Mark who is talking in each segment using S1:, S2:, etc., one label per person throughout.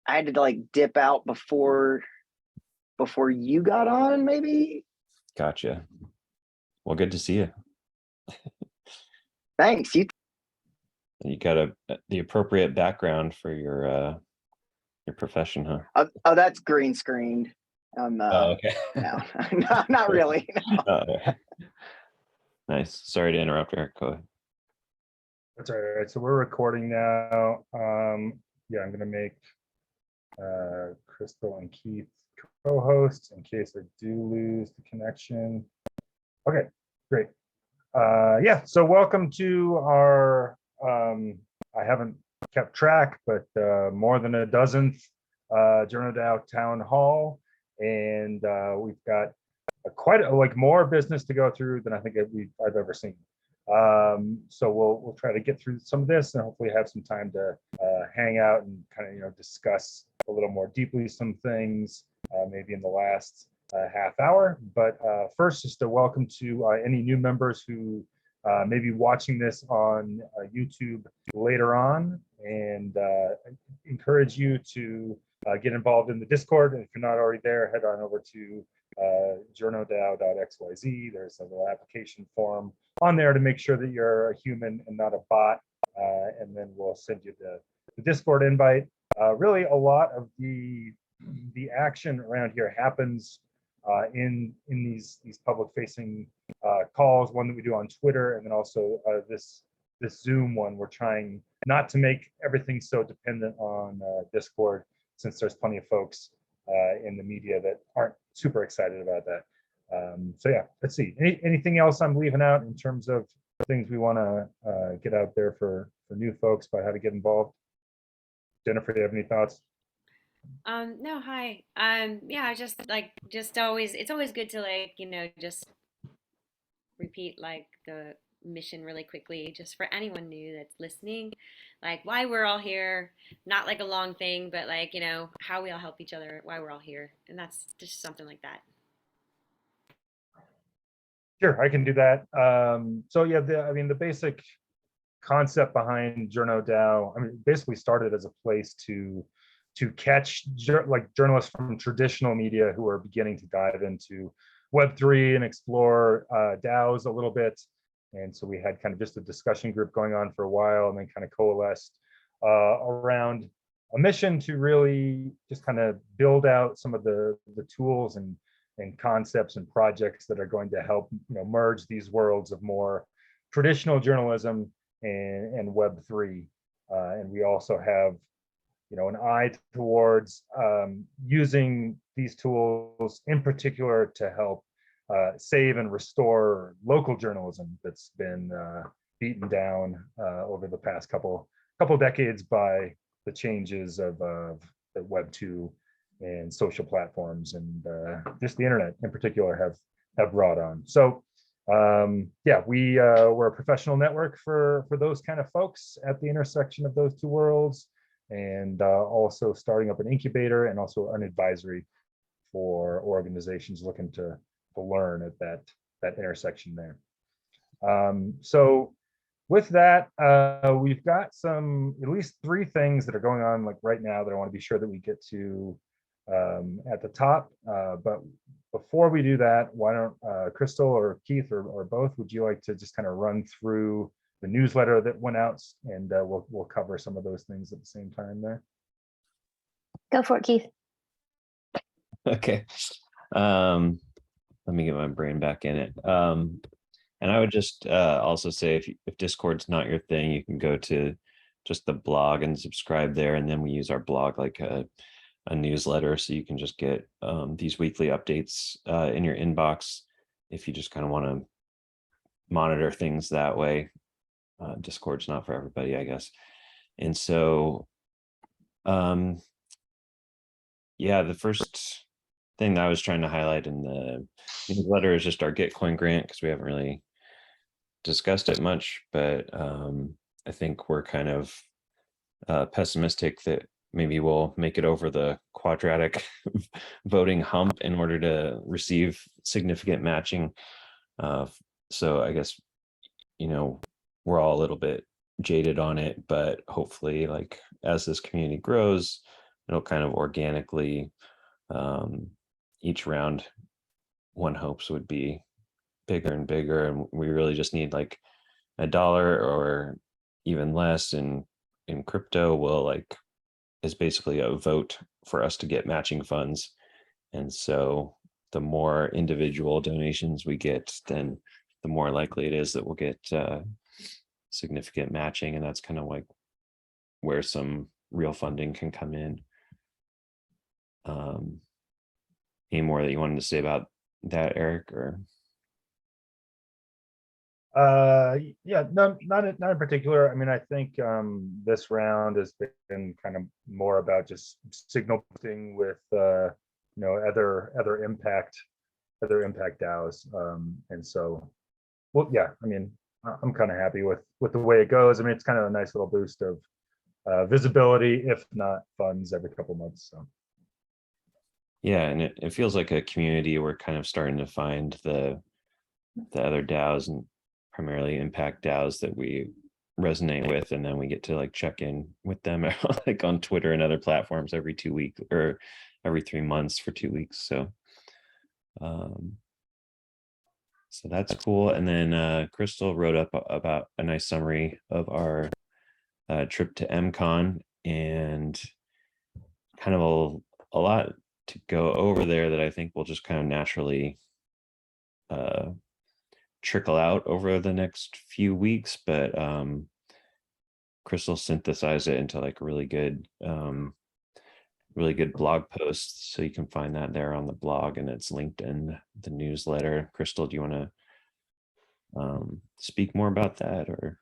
S1: I had to like dip out before you got on, maybe.
S2: Gotcha. Well, good to see you.
S1: Thanks.
S2: You got the appropriate background for your profession, huh?
S1: Oh, that's green screened.
S2: Okay.
S1: No, not really. No.
S2: Okay. Nice. Sorry to interrupt, Eric. Go ahead.
S3: That's all right. So we're recording now. Yeah, I'm gonna make Crystal and Keith co-hosts in case I do lose the connection. Okay, great. Yeah, so welcome to our, I haven't kept track, but more than a dozenth JournoDAO town hall. And we've got quite like more business to go through than I think I've ever seen. So we'll try to get through some of this and hopefully have some time to hang out and kind of discuss a little more deeply some things maybe in the last half hour. But first, just a welcome to any new members who may be watching this on YouTube later on, and encourage you to get involved in the Discord. And if you're not already there, head on over to JournoDAO.xyz. There's a little application form on there to make sure that you're a human and not a bot, and then we'll send you the Discord invite. Really, a lot of the action around here happens in these public facing calls. One that we do on Twitter, and then also this Zoom one. We're trying not to make everything so dependent on Discord, since there's plenty of folks in the media that aren't super excited about that. So yeah, let's see. Anything else I'm leaving out in terms of things we want to get out there for new folks about how to get involved? Jennifer, do you have any thoughts?
S4: No, hi. Yeah, just always, it's always good to just repeat like the mission really quickly, just for anyone new that's listening, like why we're all here, not like a long thing, but like, how we all help each other, why we're all here. And that's just something like that.
S3: Sure, I can do that. So yeah, the basic concept behind JournoDAO, basically started as a place to catch journalists from traditional media who are beginning to dive into Web3 and explore DAOs a little bit. And so we had kind of just a discussion group going on for a while, and then kind of coalesced around a mission to really just kind of build out some of the tools and concepts and projects that are going to help merge these worlds of more traditional journalism and Web3. And we also have an eye towards using these tools in particular to help save and restore local journalism that's been beaten down over the past couple decades by the changes of the Web 2 and social platforms, and just the internet in particular have brought on. So yeah, we're a professional network for those kind of folks at the intersection of those two worlds, and also starting up an incubator and also an advisory for organizations looking to learn at that intersection there. So with that, we've got at least three things that are going on like right now that I want to be sure that we get to at the top. But before we do that, why don't Crystal or Keith or both, would you like to just kind of run through the newsletter that went out, and we'll cover some of those things at the same time there?
S5: Go for it, Keith.
S2: Okay. Let me get my brain back in it. And I would just also say, if Discord's not your thing, you can go to just the blog and subscribe there. And then we use our blog like a newsletter, so you can just get these weekly updates in your inbox if you just kind of want to monitor things that way. Discord's not for everybody, I guess. And so, yeah, the first thing that I was trying to highlight in the newsletter is just our Gitcoin grant, because we haven't really discussed it much, but I think we're kind of pessimistic that maybe we'll make it over the quadratic voting hump in order to receive significant matching. So I guess, we're all a little bit jaded on it, but hopefully, like, as this community grows, it'll kind of organically, each round, one hopes would be bigger and bigger, and we really just need like $1 or even less in crypto will like is basically a vote for us to get matching funds. And so the more individual donations we get, then the more likely it is that we'll get significant matching. And that's kind of like where some real funding can come in. Any more that you wanted to say about that, Eric? Or
S3: Yeah, no, not in particular. I mean, I think this round has been kind of more about just signal boosting with other impact DAOs. And so, well, yeah, I mean, I'm kind of happy with the way it goes. I mean, it's kind of a nice little boost of visibility, if not funds, every couple months. So
S2: yeah, and it feels like a community. We're kind of starting to find the other DAOs and primarily impact DAOs that we resonate with, and then we get to like check in with them like on Twitter and other platforms every 2 weeks or every 3 months for 2 weeks. So so that's cool. And then Crystal wrote up about a nice summary of our trip to MCon, and kind of a lot to go over there that I think will just kind of naturally trickle out over the next few weeks. But Crystal synthesized it into like really good blog posts, so you can find that there on the blog, and it's linked in the newsletter. Crystal, do you want to speak more about that? Or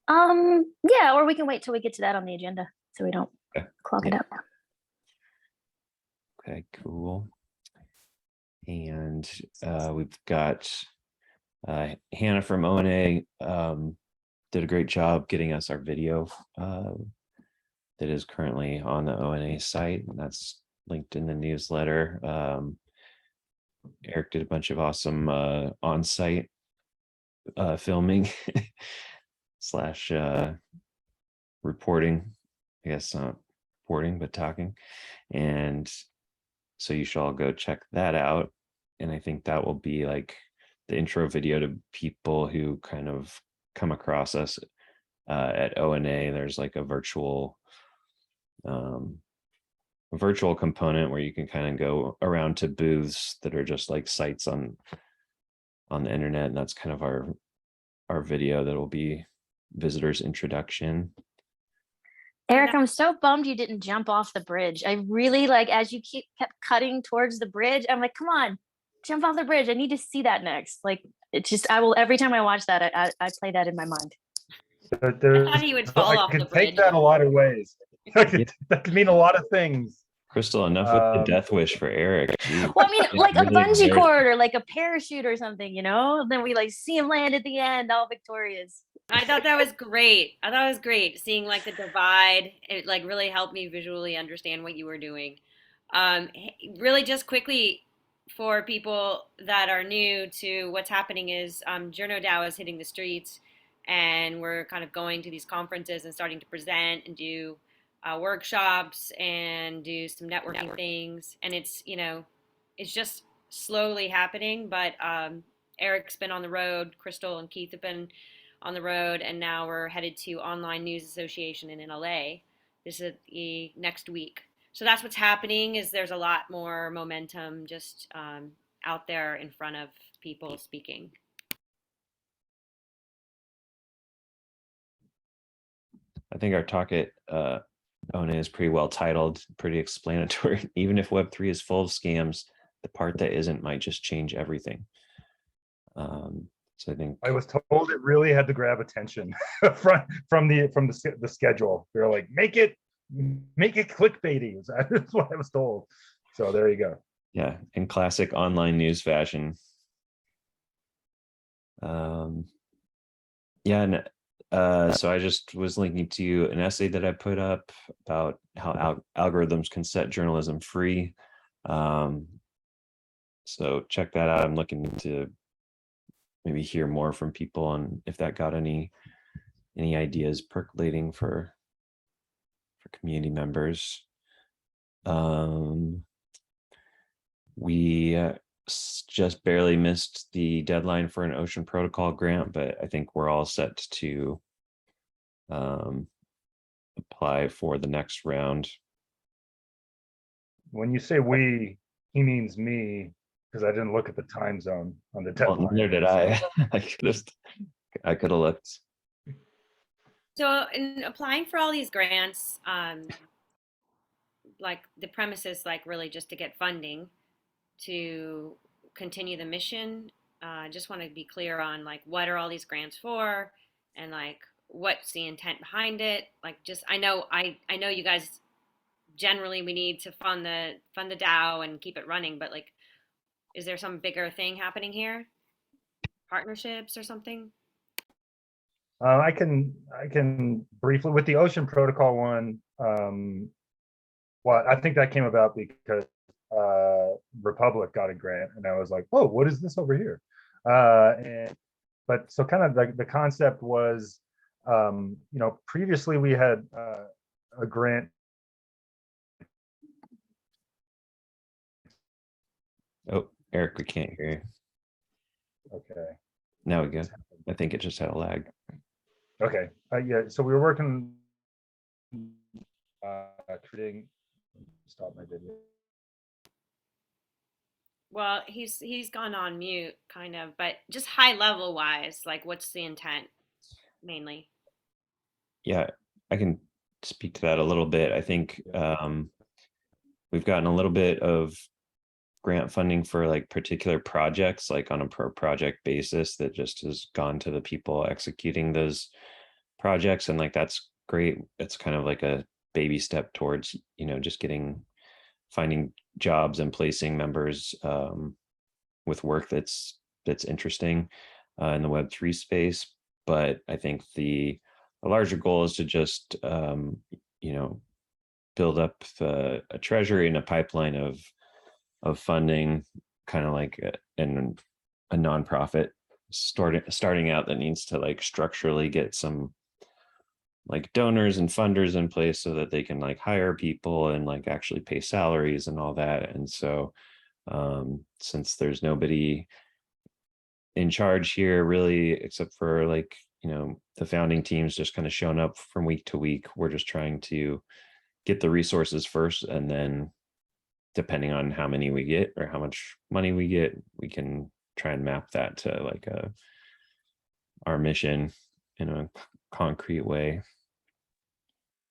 S5: yeah, or we can wait till we get to that on the agenda so we don't clog it up.
S2: Okay, cool. And we've got Hannah from ONA did a great job getting us our video that is currently on the ONA site, and that's linked in the newsletter. Eric did a bunch of awesome on-site filming slash reporting, I guess not reporting, but talking. And so you should all go check that out. And I think that will be like the intro video to people who kind of come across us at ONA. There's like a virtual component where you can kind of go around to booths that are just like sites on the internet, and that's kind of our video that will be visitors introduction.
S5: Eric, I'm so bummed you didn't jump off the bridge. I really like, as you kept cutting towards the bridge, I'm like, come on, jump off the bridge. I need to see that next. Like, it's just, I will, every time I watch that, I play that in my mind.
S4: I thought he would fall off the
S3: could
S4: bridge.
S3: take that a lot of ways. That could mean a lot of things.
S2: Crystal, enough with the death wish for Eric. Jeez.
S5: Well, I mean, like a
S2: really
S5: bungee cord or like a parachute or something, then we like see him land at the end, all victorious.
S4: I thought that was great. I thought it was great seeing like the divide. It like really helped me visually understand what you were doing. Really, just quickly for people that are new to what's happening is JournoDAO is hitting the streets, and we're kind of going to these conferences and starting to present and do workshops and do some networking things. And it's it's just slowly happening. But Eric's been on the road, Crystal and Keith have been on the road, and now we're headed to Online News Association in LA. This is the next week. So that's what's happening, is there's a lot more momentum just out there in front of people speaking.
S2: I think our talk at ONA is pretty well titled, pretty explanatory. Even if Web3 is full of scams, the part that isn't might just change everything. So I think
S3: I was told it really had to grab attention from the schedule. They're like, make it clickbaity. That's what I was told. So there you go.
S2: Yeah, in classic online news fashion. Yeah, and so I just was linking to an essay that I put up about how algorithms can set journalism free. So check that out. I'm looking to maybe hear more from people on if that got any ideas percolating for community members. We just barely missed the deadline for an Ocean Protocol grant, but I think we're all set to apply for the next round.
S3: When you say we, he means me, because I didn't look at the time zone on the
S2: Well,
S3: deadline.
S2: neither did I. I could have looked.
S4: So in applying for all these grants, like the premise is like really just to get funding to continue the mission. Just want to be clear on like what are all these grants for, and like what's the intent behind it. Like just I know you guys generally we need to fund the DAO and keep it running, but like is there some bigger thing happening here? Partnerships or something?
S3: I can briefly with the Ocean Protocol one. Well, I think that came about because Republic got a grant, and I was like, "Oh, what is this over here?" But so kind of like the concept was, previously we had a grant.
S2: Oh, Eric, we can't hear you.
S3: Okay.
S2: Now we go. I think it just had a lag.
S3: Okay. Yeah. So we were working, creating. Stop my video.
S4: Well, he's gone on mute, kind of, but just high level wise, like what's the intent mainly?
S2: Yeah, I can speak to that a little bit. I think we've gotten a little bit of grant funding for like particular projects, like on a per project basis that just has gone to the people executing those projects. And like, that's great. It's kind of like a baby step towards, just finding jobs and placing members with work that's interesting in the Web3 space. But I think the larger goal is to just, build up a treasury and a pipeline of funding, kind of like a nonprofit starting out that needs to like structurally get some like donors and funders in place so that they can like hire people and like actually pay salaries and all that. And so since there's nobody in charge here really, except for like, the founding teams just kind of showing up from week to week, we're just trying to get the resources first, and then depending on how many we get or how much money we get, we can try and map that to like our mission in a concrete way.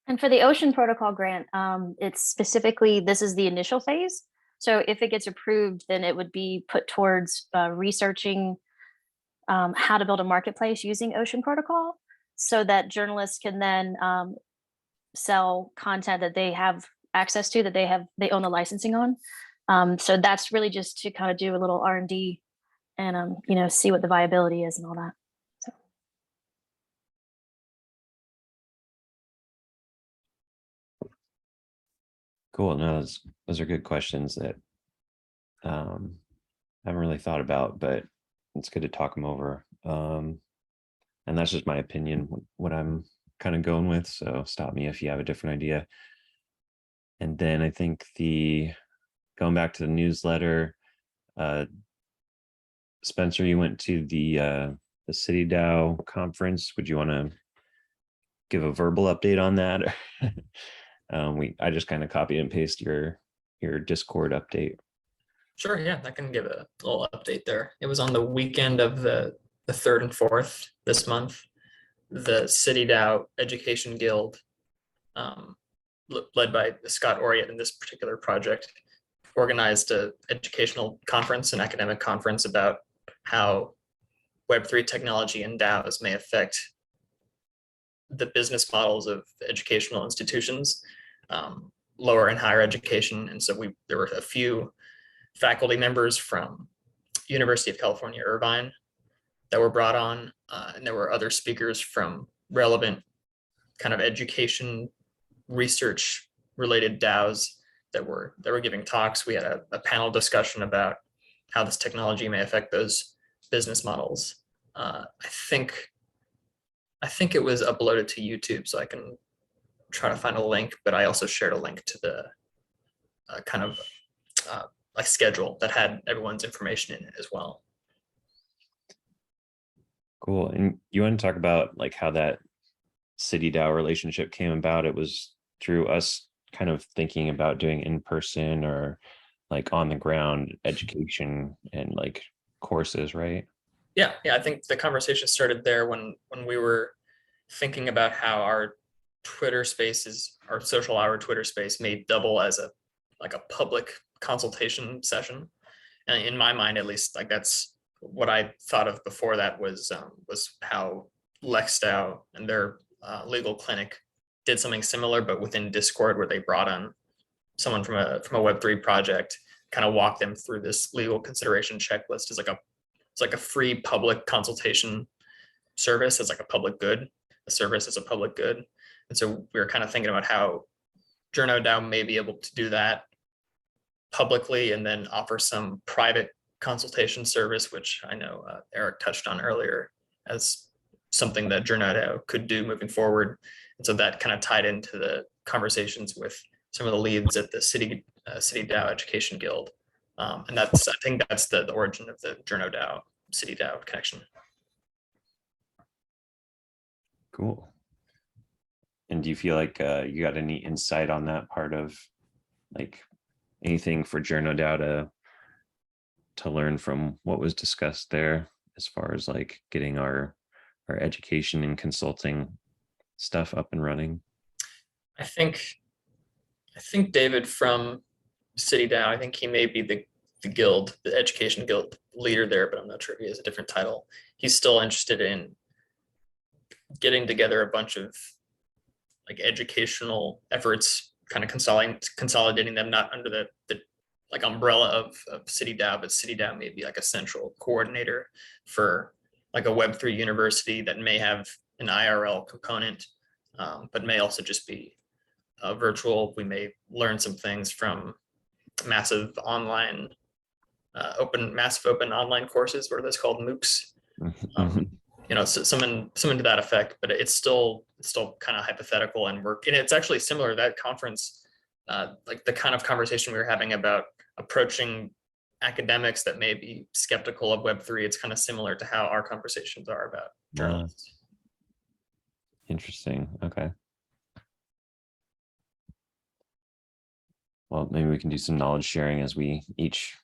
S5: And for the Ocean Protocol grant, it's specifically, this is the initial phase. So if it gets approved, then it would be put towards researching how to build a marketplace using Ocean Protocol, so that journalists can then sell content that they have access to, that they own the licensing on. So that's really just to kind of do a little R&D and see what the viability is and all that. So.
S2: Cool. No, those are good questions that I haven't really thought about, but it's good to talk them over. And that's just my opinion, what I'm kind of going with. So stop me if you have a different idea. And then I think going back to the newsletter, Spencer, you went to the City DAO conference. Would you want to give a verbal update on that? I just kind of copy and paste your Discord update.
S6: Sure, yeah, I can give a little update there. It was on the weekend of the 3rd and 4th this month. The City DAO Education Guild, led by Scott Oriat in this particular project, organized an educational conference, an academic conference about how Web3 technology and DAOs may affect the business models of educational institutions, lower and higher education. And so there were a few faculty members from University of California, Irvine that were brought on, and there were other speakers from relevant kind of education research related DAOs that were giving talks. We had a panel discussion about how this technology may affect those business models. I think it was uploaded to YouTube, so I can try to find a link, but I also shared a link to the kind of like schedule that had everyone's information in it as well.
S2: Cool. And you want to talk about like how that city DAO relationship came about? It was through us kind of thinking about doing in person or like on the ground education and like courses, right?
S6: Yeah, I think the conversation started there when we were thinking about how our Twitter spaces, our social hour Twitter space may double as a like a public consultation session. And in my mind, at least, like that's what I thought of before that was how LexDAO and their legal clinic did something similar, but within Discord, where they brought on someone from a Web3 project, kind of walk them through this legal consideration checklist as like a free public consultation service as like a public good, a service as a public good. And so we were kind of thinking about how JournoDAO may be able to do that publicly and then offer some private consultation service, which I know Eric touched on earlier as something that JournoDAO could do moving forward. And so that kind of tied into the conversations with some of the leads at the City DAO Education Guild. And I think that's the origin of the JournoDAO City DAO connection.
S2: Cool. And do you feel like you got any insight on that part of like anything for JournoDAO to learn from what was discussed there as far as like getting our education and consulting stuff up and running?
S6: I think David from City DAO, I think he may be the guild, the education guild leader there, but I'm not sure if he has a different title. He's still interested in getting together a bunch of like educational efforts, kind of consolidating them, not under the like umbrella of City DAO, but City DAO may be like a central coordinator for like a Web3 university that may have an IRL component, but may also just be virtual. We may learn some things from massive open online courses, what are those called, MOOCs? You know, so something to that effect, but it's still kind of hypothetical and it's actually similar to that conference, like the kind of conversation we were having about approaching academics that may be skeptical of Web3. It's kind of similar to how our conversations are about journalists.
S2: Interesting. Okay. Well, maybe we can do some knowledge sharing as we each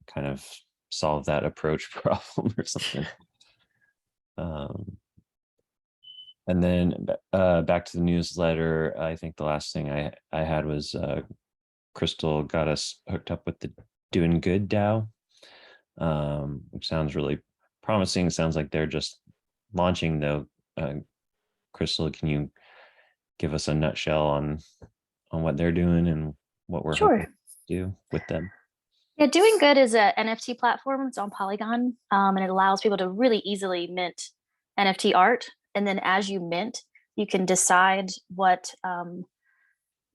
S2: kind of solve that approach problem or something. And then back to the newsletter, I think the last thing I had was Crystal got us hooked up with the Doing Good DAO, which sounds really promising. Sounds like they're just launching though. Crystal, can you give us a nutshell on what they're doing and what we're hoping to do with them?
S5: Yeah, Doing Good is a NFT platform. It's on Polygon, and it allows people to really easily mint NFT art. And then as you mint, you can decide what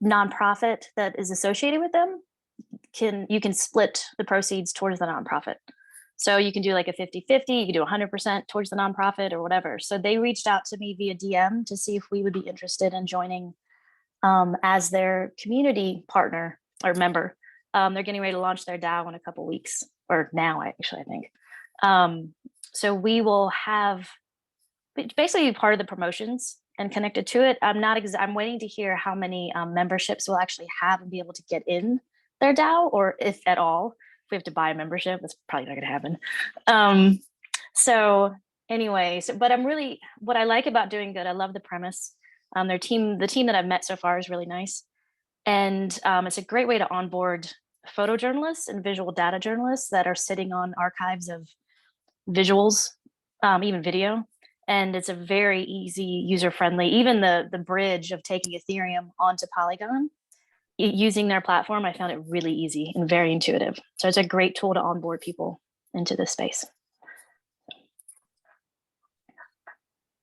S5: nonprofit that is associated with them. You can split the proceeds towards the nonprofit. So you can do like a 50-50, you can do 100% towards the nonprofit or whatever. So they reached out to me via DM to see if we would be interested in joining as their community partner or member. They're getting ready to launch their DAO in a couple weeks, or now actually, I think. So we will have basically part of the promotions and connected to it. I'm waiting to hear how many memberships we'll actually have and be able to get in their DAO, or if at all. If we have to buy a membership, that's probably not going to happen. So anyway, but what I like about Doing Good, I love the premise. The team that I've met so far is really nice. And it's a great way to onboard photojournalists and visual data journalists that are sitting on archives of visuals, even video. And it's a very easy, user-friendly, even the bridge of taking Ethereum onto Polygon, using their platform, I found it really easy and very intuitive. So it's a great tool to onboard people into this space.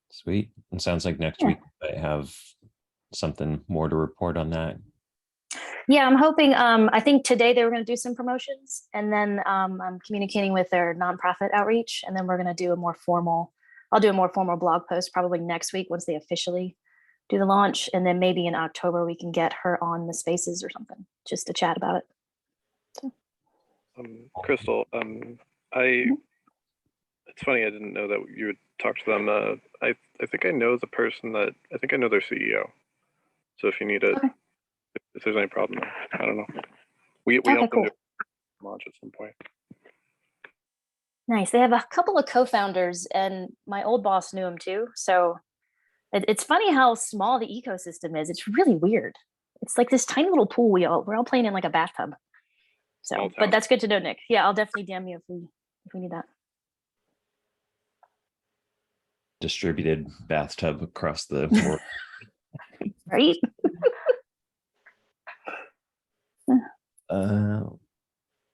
S2: Sweet. It sounds like next week I have something more to report on that.
S5: Yeah, I'm hoping, I think today they were going to do some promotions, and then I'm communicating with their nonprofit outreach, and then we're going to do I'll do a more formal blog post probably next week once they officially do the launch, and then maybe in October we can get her on the spaces or something just to chat about it. So.
S7: Crystal, it's funny, I didn't know that you would talk to them. I think I know the person that, I think I know their CEO. So if you need it,
S5: Okay.
S7: if there's any problem, I don't know. We
S5: Okay,
S7: helped them
S5: cool.
S7: do launch at some point.
S5: Nice. They have a couple of co-founders, and my old boss knew him too. So it's funny how small the ecosystem is. It's really weird. It's like this tiny little pool. We're all playing in like a bathtub. So,
S7: Small
S5: but
S7: town.
S5: that's good to know, Nick. Yeah, I'll definitely DM you if we need that.
S2: Distributed bathtub across the world.
S5: Right?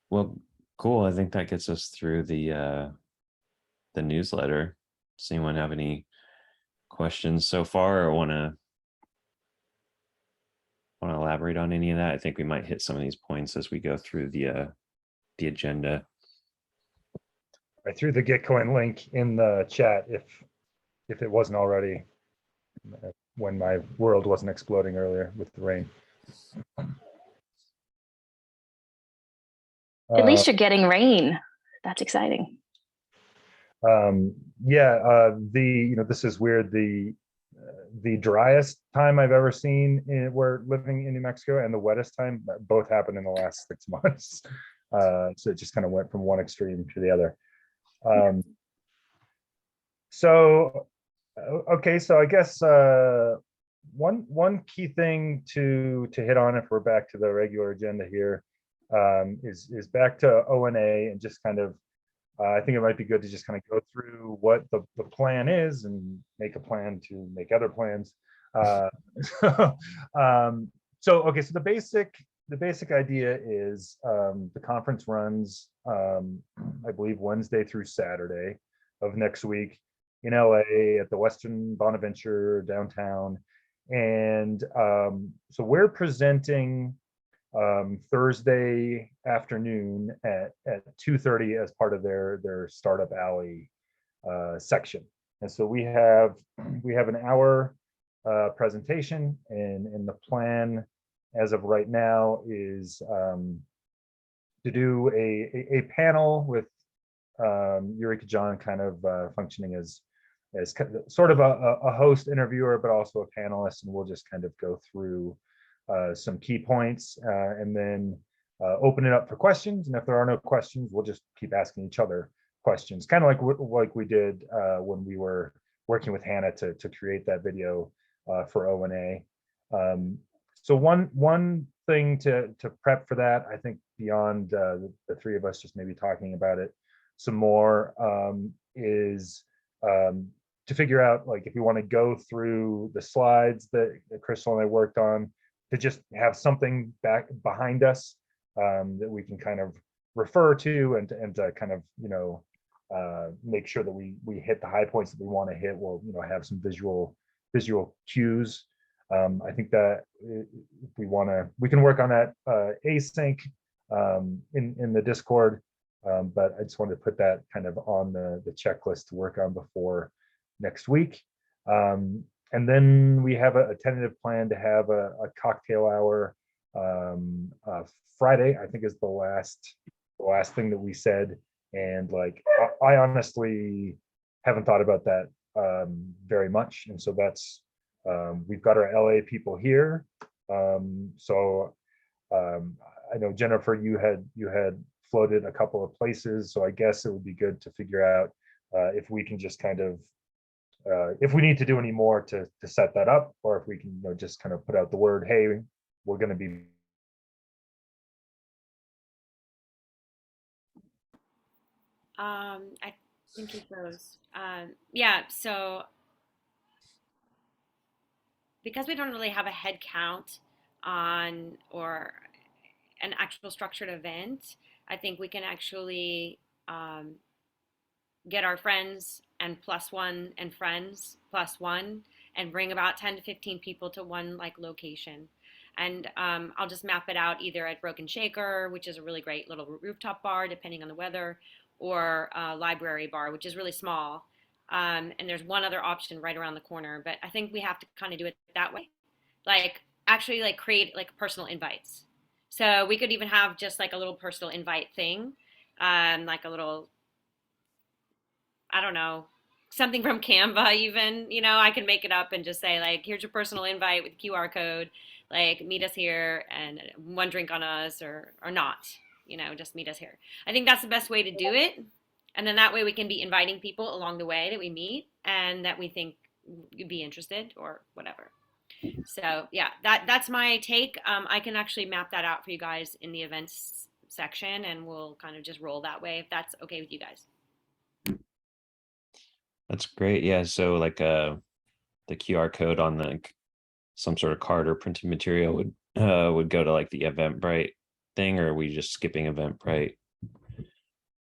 S2: Well, cool. I think that gets us through the newsletter. Does anyone have any questions so far, or want to elaborate on any of that? I think we might hit some of these points as we go through the agenda.
S3: I threw the Gitcoin link in the chat if it wasn't already, when my world wasn't exploding earlier with the rain.
S5: At least you're getting rain. That's exciting.
S3: Yeah, this is weird. The driest time I've ever seen we're living in New Mexico, and the wettest time both happened in the last 6 months. So it just kind of went from one extreme to the other. So okay, so I guess one key thing to hit on, if we're back to the regular agenda here, is back to O&A, and just kind of I think it might be good to just kind of go through what the plan is and make a plan to make other plans. Okay, so the basic idea is the conference runs, I believe, Wednesday through Saturday of next week in LA at the Western Bonaventure downtown. And so we're presenting Thursday afternoon at 2:30 as part of their Startup Alley section. And so we have an hour presentation, and the plan as of right now is to do a panel with Eureka John kind of functioning as sort of a host interviewer, but also a panelist, and we'll just kind of go through some key points, and then open it up for questions. And if there are no questions, we'll just keep asking each other questions, kind of like we did when we were working with Hannah to create that video for O&A. So one thing to prep for that, I think beyond the three of us just maybe talking about it some more, is to figure out, like, if we want to go through the slides that Crystal and I worked on, to just have something back behind us that we can kind of refer to, and to kind of, make sure that we hit the high points that we want to hit. We'll have some visual cues. I think that if we want to, we can work on that async in the Discord, but I just wanted to put that kind of on the checklist to work on before next week. And then we have a tentative plan to have a cocktail hour Friday, I think, is the last thing that we said. And like, I honestly haven't thought about that very much. And so that's, we've got our LA people here. So I know, Jennifer, you had floated a couple of places. So I guess it would be good to figure out if we can just kind of, if we need to do any more to set that up, or if we can just kind of put out the word, hey, we're going to be.
S4: I think he froze. Yeah, so because we don't really have a head count on, or an actual structured event, I think we can actually get our friends and +1 and friends +1 and bring about 10 to 15 people to one like location. And I'll just map it out either at Broken Shaker, which is a really great little rooftop bar, depending on the weather, or Library Bar, which is really small. And there's one other option right around the corner, but I think we have to kind of do it that way. Like actually like create like personal invites. So we could even have just like a little personal invite thing, like a little, I don't know, something from Canva even, I can make it up and just say like, here's your personal invite with QR code, like meet us here and one drink on us or not, just meet us here. I think that's the best way to do it. And then that way we can be inviting people along the way that we meet and that we think you'd be interested or whatever. So yeah, that's my take. I can actually map that out for you guys in the events section and we'll kind of just roll that way if that's okay with you guys.
S2: That's great. Yeah. So like the QR code on some sort of card or printed material would go to like the Eventbrite thing, or are we just skipping Eventbrite?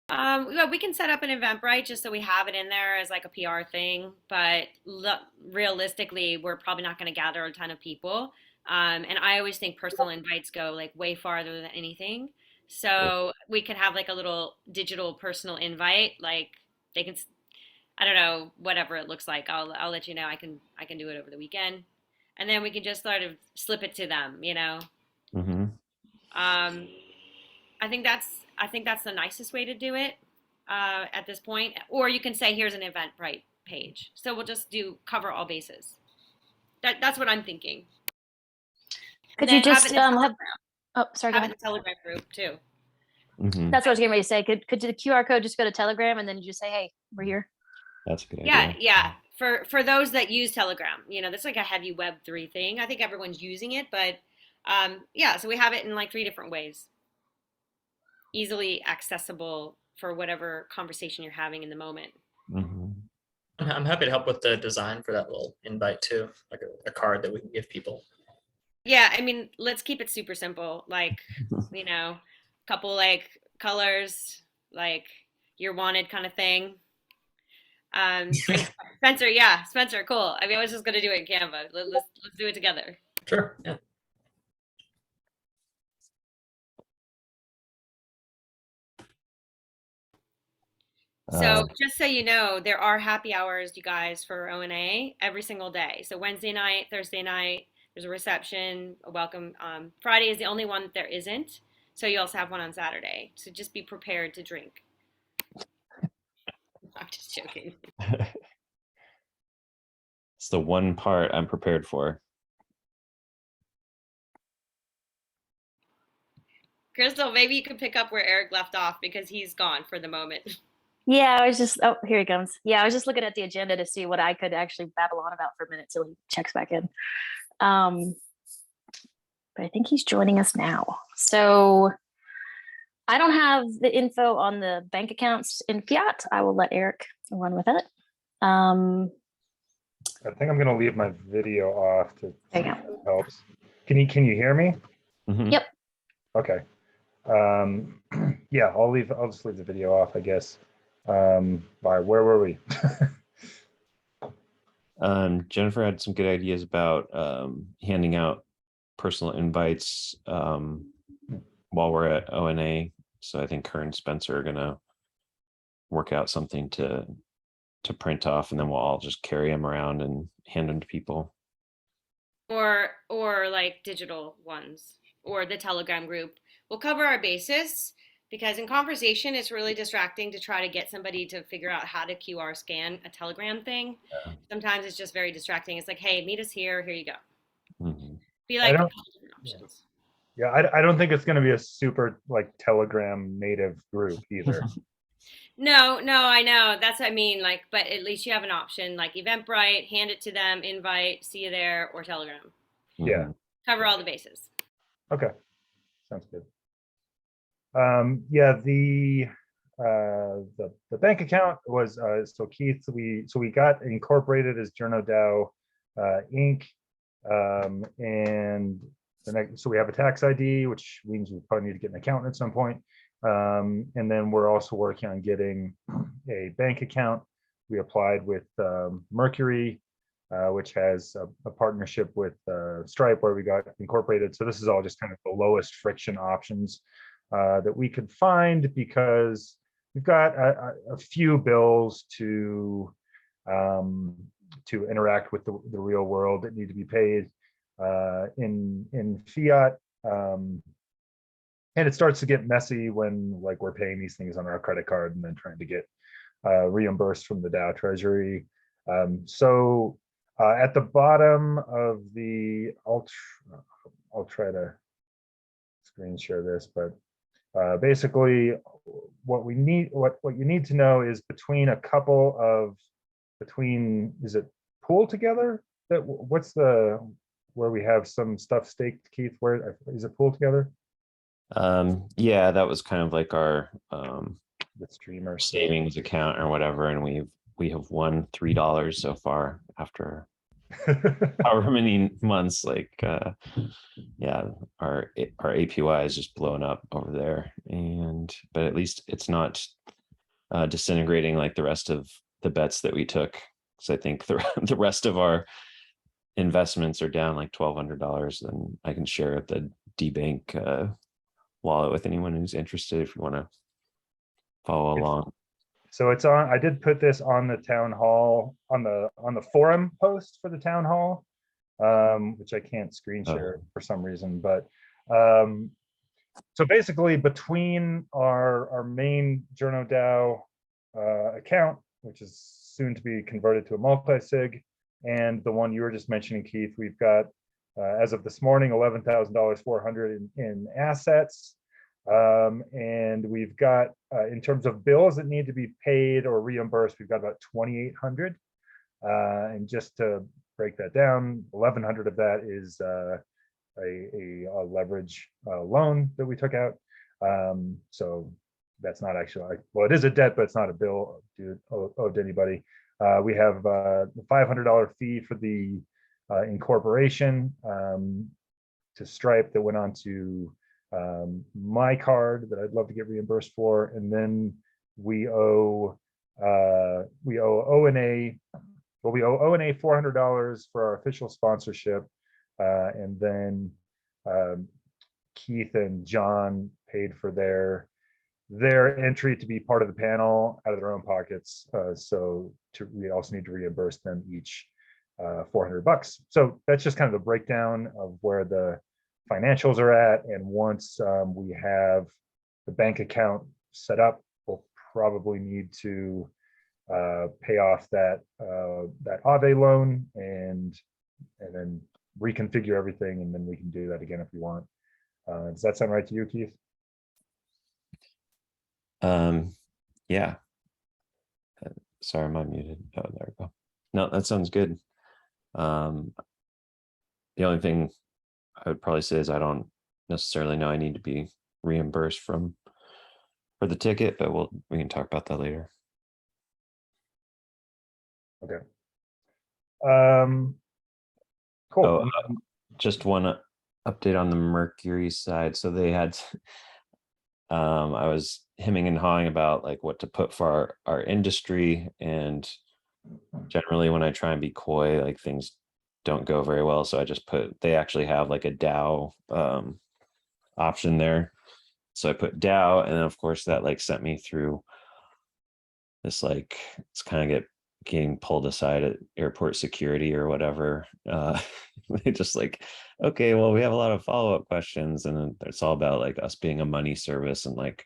S4: Yeah, we can set up an Eventbrite just so we have it in there as like a PR thing, but realistically, we're probably not going to gather a ton of people. And I always think personal invites go like way farther than anything. So we could have like a little digital personal invite, like they can, I don't know, whatever it looks like. I'll let you know. I can do it over the weekend, and then we can just sort of slip it to them.
S2: Mm-hmm.
S4: Um, I think that's the nicest way to do it at this point. Or you can say, here's an Eventbrite page. So we'll just cover all bases. That's what I'm thinking.
S5: Could
S4: Then
S5: you just
S4: have it in Telegram.
S5: oh, sorry, go
S4: Have it in
S5: ahead.
S4: the Telegram group too.
S2: Mm-hmm.
S5: That's what I was getting ready to say. Could the QR code just go to Telegram and then you just say, hey, we're here?
S2: That's a good
S4: Yeah,
S2: idea.
S4: yeah. For those that use Telegram, that's like a heavy Web3 thing. I think everyone's using it, but yeah. So we have it in like 3 different ways, easily accessible for whatever conversation you're having in the moment.
S2: Mm-hmm.
S6: I'm happy to help with the design for that little invite too, like a card that we can give people.
S4: Yeah, I mean, let's keep it super simple. Like, couple like colors, like you're wanted kind of thing. Spencer, yeah, Spencer, cool. I mean, I was just gonna do it in Canva. Let's do it together.
S6: Sure. Yeah.
S4: So just so you know, there are happy hours, you guys, for O&A every single day. So Wednesday night, Thursday night, there's a reception, a welcome. Friday is the only one that there isn't. So you also have one on Saturday. So just be prepared to drink. I'm just joking.
S2: It's the one part I'm prepared for.
S4: Crystal, maybe you can pick up where Eric left off because he's gone for the moment.
S5: Yeah, I was just, oh, here he comes. Yeah, I was just looking at the agenda to see what I could actually babble on about for a minute till he checks back in. But I think he's joining us now. So I don't have the info on the bank accounts in fiat. I will let Eric run with it.
S3: I think I'm going to leave my video off to see
S5: There you
S3: if that helps. Can you hear me?
S2: Mm-hmm.
S5: Yep.
S3: Okay. Yeah, I'll just leave the video off, I guess. Where were we?
S2: Jennifer had some good ideas about handing out personal invites while we're at O&A. So I think her and Spencer are gonna work out something to print off, and then we'll all just carry them around and hand them to people.
S4: Or like digital ones or the Telegram group. We'll cover our bases because in conversation, it's really distracting to try to get somebody to figure out how to QR scan a Telegram thing.
S2: Yeah.
S4: Sometimes it's just very distracting. It's like, hey, meet us here. Here you go.
S2: Mm-hmm.
S4: Be like
S3: don't-
S4: different options.
S3: Yeah, I don't think it's going to be a super like Telegram native group either.
S4: No, I know. That's what I mean. Like, but at least you have an option like Eventbrite, hand it to them, invite, see you there, or Telegram.
S3: Yeah.
S4: Cover all the bases.
S3: Okay, sounds good. Yeah, the bank account was still Keith. So we got incorporated as JournoDAO Inc. And so we have a tax ID, which means we probably need to get an accountant at some point. And then we're also working on getting a bank account. We applied with Mercury, which has a partnership with Stripe, where we got incorporated. So this is all just kind of the lowest friction options that we could find, because we've got a few bills to to interact with the real world that need to be paid in fiat. And it starts to get messy when like we're paying these things on our credit card and then trying to get reimbursed from the DAO treasury. So at the bottom of the, I'll try to screen share this, but basically what we need, what you need to know is between a couple of, is it pool together? That what's the, where we have some stuff staked, Keith, where is it pool together?
S2: Yeah, that was kind of like our
S3: The streamer
S2: savings account or whatever, and we have won $3 so far after however many months. Like yeah, our APY is just blowing up over there, and but at least it's not disintegrating like the rest of the bets that we took. So I think the rest of our investments are down like $1,200, and I can share the DBank wallet with anyone who's interested if you want to follow along.
S3: So it's on, I did put this on the town hall, on the forum post for the town hall, which I can't screen share for some reason, but so basically between our main JournoDAO account, which is soon to be converted to a multi-sig, and the one you were just mentioning, Keith, we've got as of this morning, $11,400 in assets. And we've got, in terms of bills that need to be paid or reimbursed, we've got about 2,800. And just to break that down, 1,100 of that is a leverage loan that we took out. So that's not actually, well, it is a debt, but it's not a bill owed to anybody. We have the $500 fee for the incorporation to Stripe that went on to my card that I'd love to get reimbursed for, and then we owe O&A, well, we owe O&A $400 for our official sponsorship, and then Keith and John paid for their entry to be part of the panel out of their own pockets. So we also need to reimburse them each $400. So that's just kind of the breakdown of where the financials are at. And once we have the bank account set up, we'll probably need to pay off that Aave loan and then reconfigure everything, and then we can do that again if we want. Does that sound right to you, Keith?
S2: Yeah. Sorry, I'm unmuted. Oh, there we go. No, that sounds good. The only thing I would probably say is I don't necessarily know I need to be reimbursed for the ticket, but we can talk about that later.
S3: Okay. Cool.
S2: Oh, just one update on the Mercury side. So they had I was hemming and hawing about like what to put for our industry, and generally when I try and be coy, like things don't go very well. So I just they actually have like a DAO option there. So I put DAO, and then of course that like sent me through this, like it's kind of getting pulled aside at airport security or whatever. They just like, okay, well, we have a lot of follow-up questions, and it's all about like us being a money service and like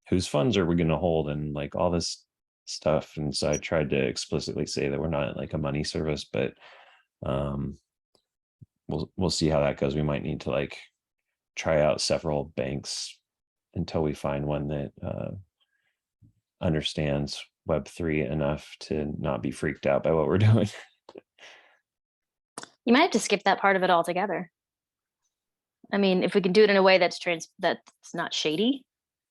S2: whose funds are we going to hold and like all this stuff. And so I tried to explicitly say that we're not like a money service, but we'll see how that goes. We might need to like try out several banks until we find one that understands Web3 enough to not be freaked out by what we're doing.
S5: You might have to skip that part of it altogether. I mean, if we can do it in a way that's not shady.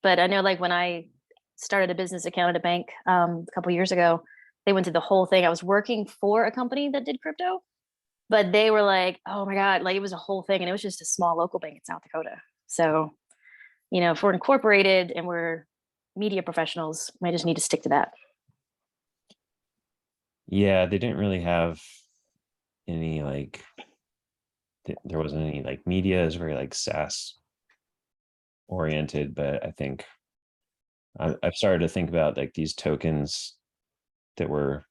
S5: But I know like when I started a business account at a bank a couple years ago, they went through the whole thing. I was working for a company that did crypto, but they were like, oh my God, like it was a whole thing. And it was just a small local bank in South Dakota. So, you know, if we're incorporated and we're media professionals, we might just need to stick to that.
S2: Yeah, they didn't really have any like, there wasn't any like media. Is very like SaaS oriented, but I think I've started to think about like these tokens that we're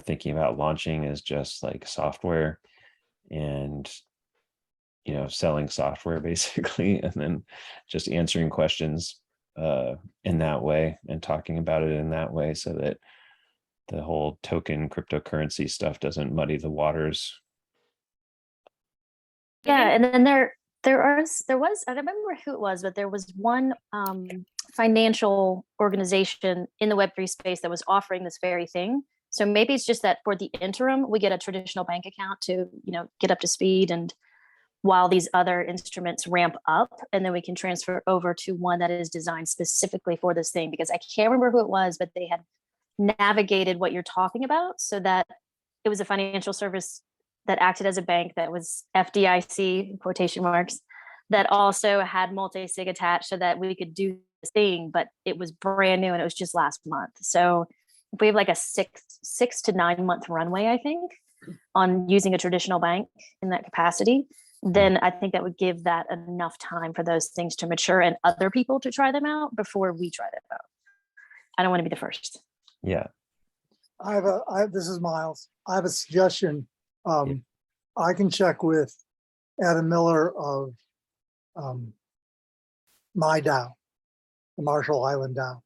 S2: thinking about launching as just like software and selling software basically, and then just answering questions in that way and talking about it in that way, so that the whole token cryptocurrency stuff doesn't muddy the waters.
S5: Yeah, and then there was I don't remember who it was, but there was one financial organization in the Web3 space that was offering this very thing. So maybe it's just that for the interim, we get a traditional bank account to get up to speed, and while these other instruments ramp up, and then we can transfer over to one that is designed specifically for this thing. Because I can't remember who it was, but they had navigated what you're talking about so that it was a financial service that acted as a bank that was FDIC in quotation marks, that also had multi-sig attached so that we could do this thing, but it was brand new and it was just last month. So if we have like a 6 to 9 month runway, I think, on using a traditional bank in that capacity, then I think that would give that enough time for those things to mature and other people to try them out before we try them out. I don't want to be the first.
S2: Yeah.
S8: This is Miles. I have a suggestion. I can check with Adam Miller of my DAO, the Marshall Island DAO.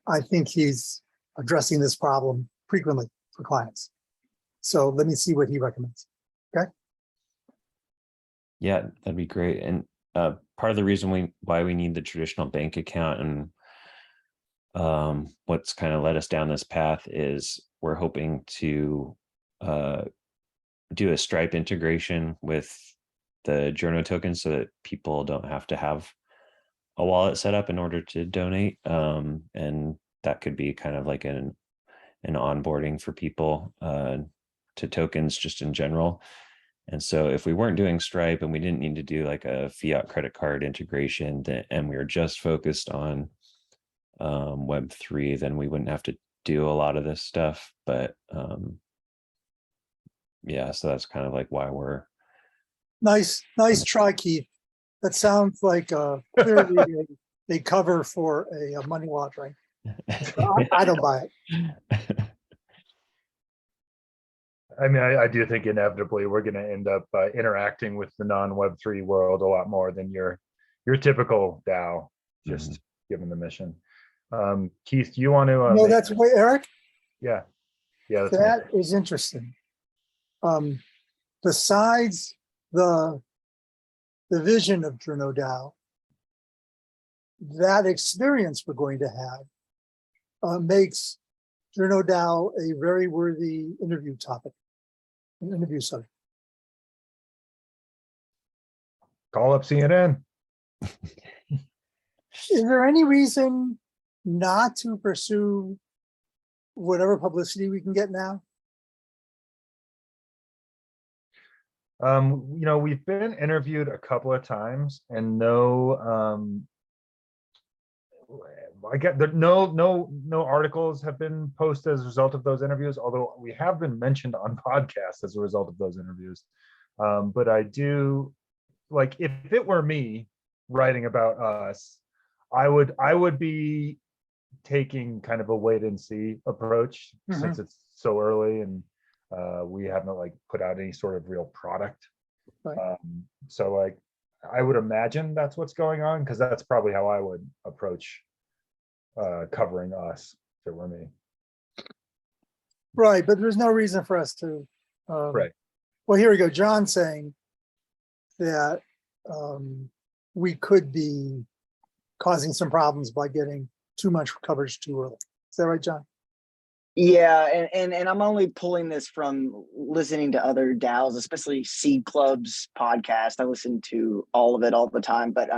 S8: I think he's addressing this problem frequently for clients. So let me see what he recommends. Okay.
S2: Yeah, that'd be great. And part of the reason why we need the traditional bank account and what's kind of led us down this path is we're hoping to do a Stripe integration with the Journo token so that people don't have to have a wallet set up in order to donate. And that could be kind of like an onboarding for people to tokens just in general. And so if we weren't doing Stripe and we didn't need to do like a fiat credit card integration, and we were just focused on Web3, then we wouldn't have to do a lot of this stuff. But yeah, so that's kind of like why we're
S8: Nice try, Keith. That sounds like clearly a cover for a money laundering. I don't buy it.
S3: I mean, I do think inevitably we're going to end up interacting with the non-Web3 world a lot more than your typical DAO, just given the mission. Keith, do you want to?
S8: No, that's way, Eric.
S3: Yeah, that's
S8: that is interesting. Besides the vision of JournoDAO, that experience we're going to have makes JournoDAO a very worthy interview topic, an interview subject.
S3: Call up CNN.
S8: Is there any reason not to pursue whatever publicity we can get now?
S3: We've been interviewed a couple of times, and no articles have been posted as a result of those interviews, although we have been mentioned on podcasts as a result of those interviews. But I do, like, if it were me writing about us, I would be taking kind of a wait and see approach since it's so early and we haven't like put out any sort of real product.
S8: Right.
S3: So like, I would imagine that's what's going on, because that's probably how I would approach covering us if it were me.
S8: Right, but there's no reason for us to.
S3: Right.
S8: Well, here we go. John saying that we could be causing some problems by getting too much coverage too early. Is that right, John?
S1: Yeah, and I'm only pulling this from listening to other DAOs, especially Seed Club's podcast. I listen to all of it all the time, but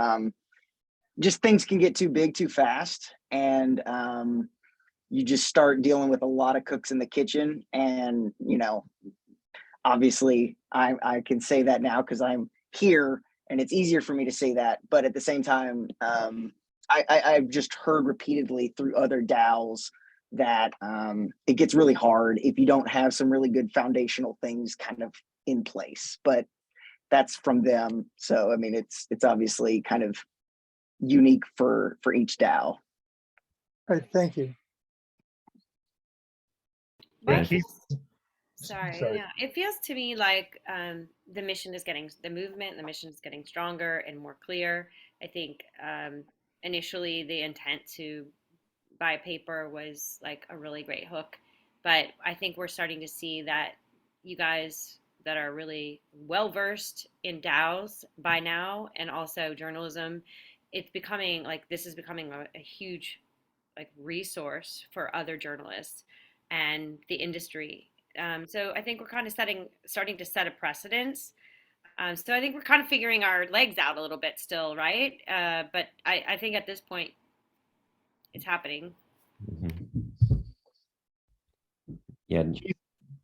S1: just things can get too big too fast, and you just start dealing with a lot of cooks in the kitchen. And obviously, I can say that now because I'm here, and it's easier for me to say that. But at the same time, I've just heard repeatedly through other DAOs that it gets really hard if you don't have some really good foundational things kind of in place. But that's from them. So I mean, it's obviously kind of unique for each DAO.
S8: All right, thank you.
S4: Well,
S3: Yeah,
S4: it
S3: Keith,
S4: feels- sorry,
S3: sorry.
S4: yeah, it feels to me like the mission is getting the movement, the mission is getting stronger and more clear. I think initially the intent to buy paper was like a really great hook, but I think we're starting to see that you guys that are really well versed in DAOs by now and also journalism, it's becoming like this is becoming a huge like resource for other journalists and the industry. So I think we're kind of starting to set a precedence. So I think we're kind of figuring our legs out a little bit still, right? But I think at this point it's happening.
S2: Mhm. Yeah,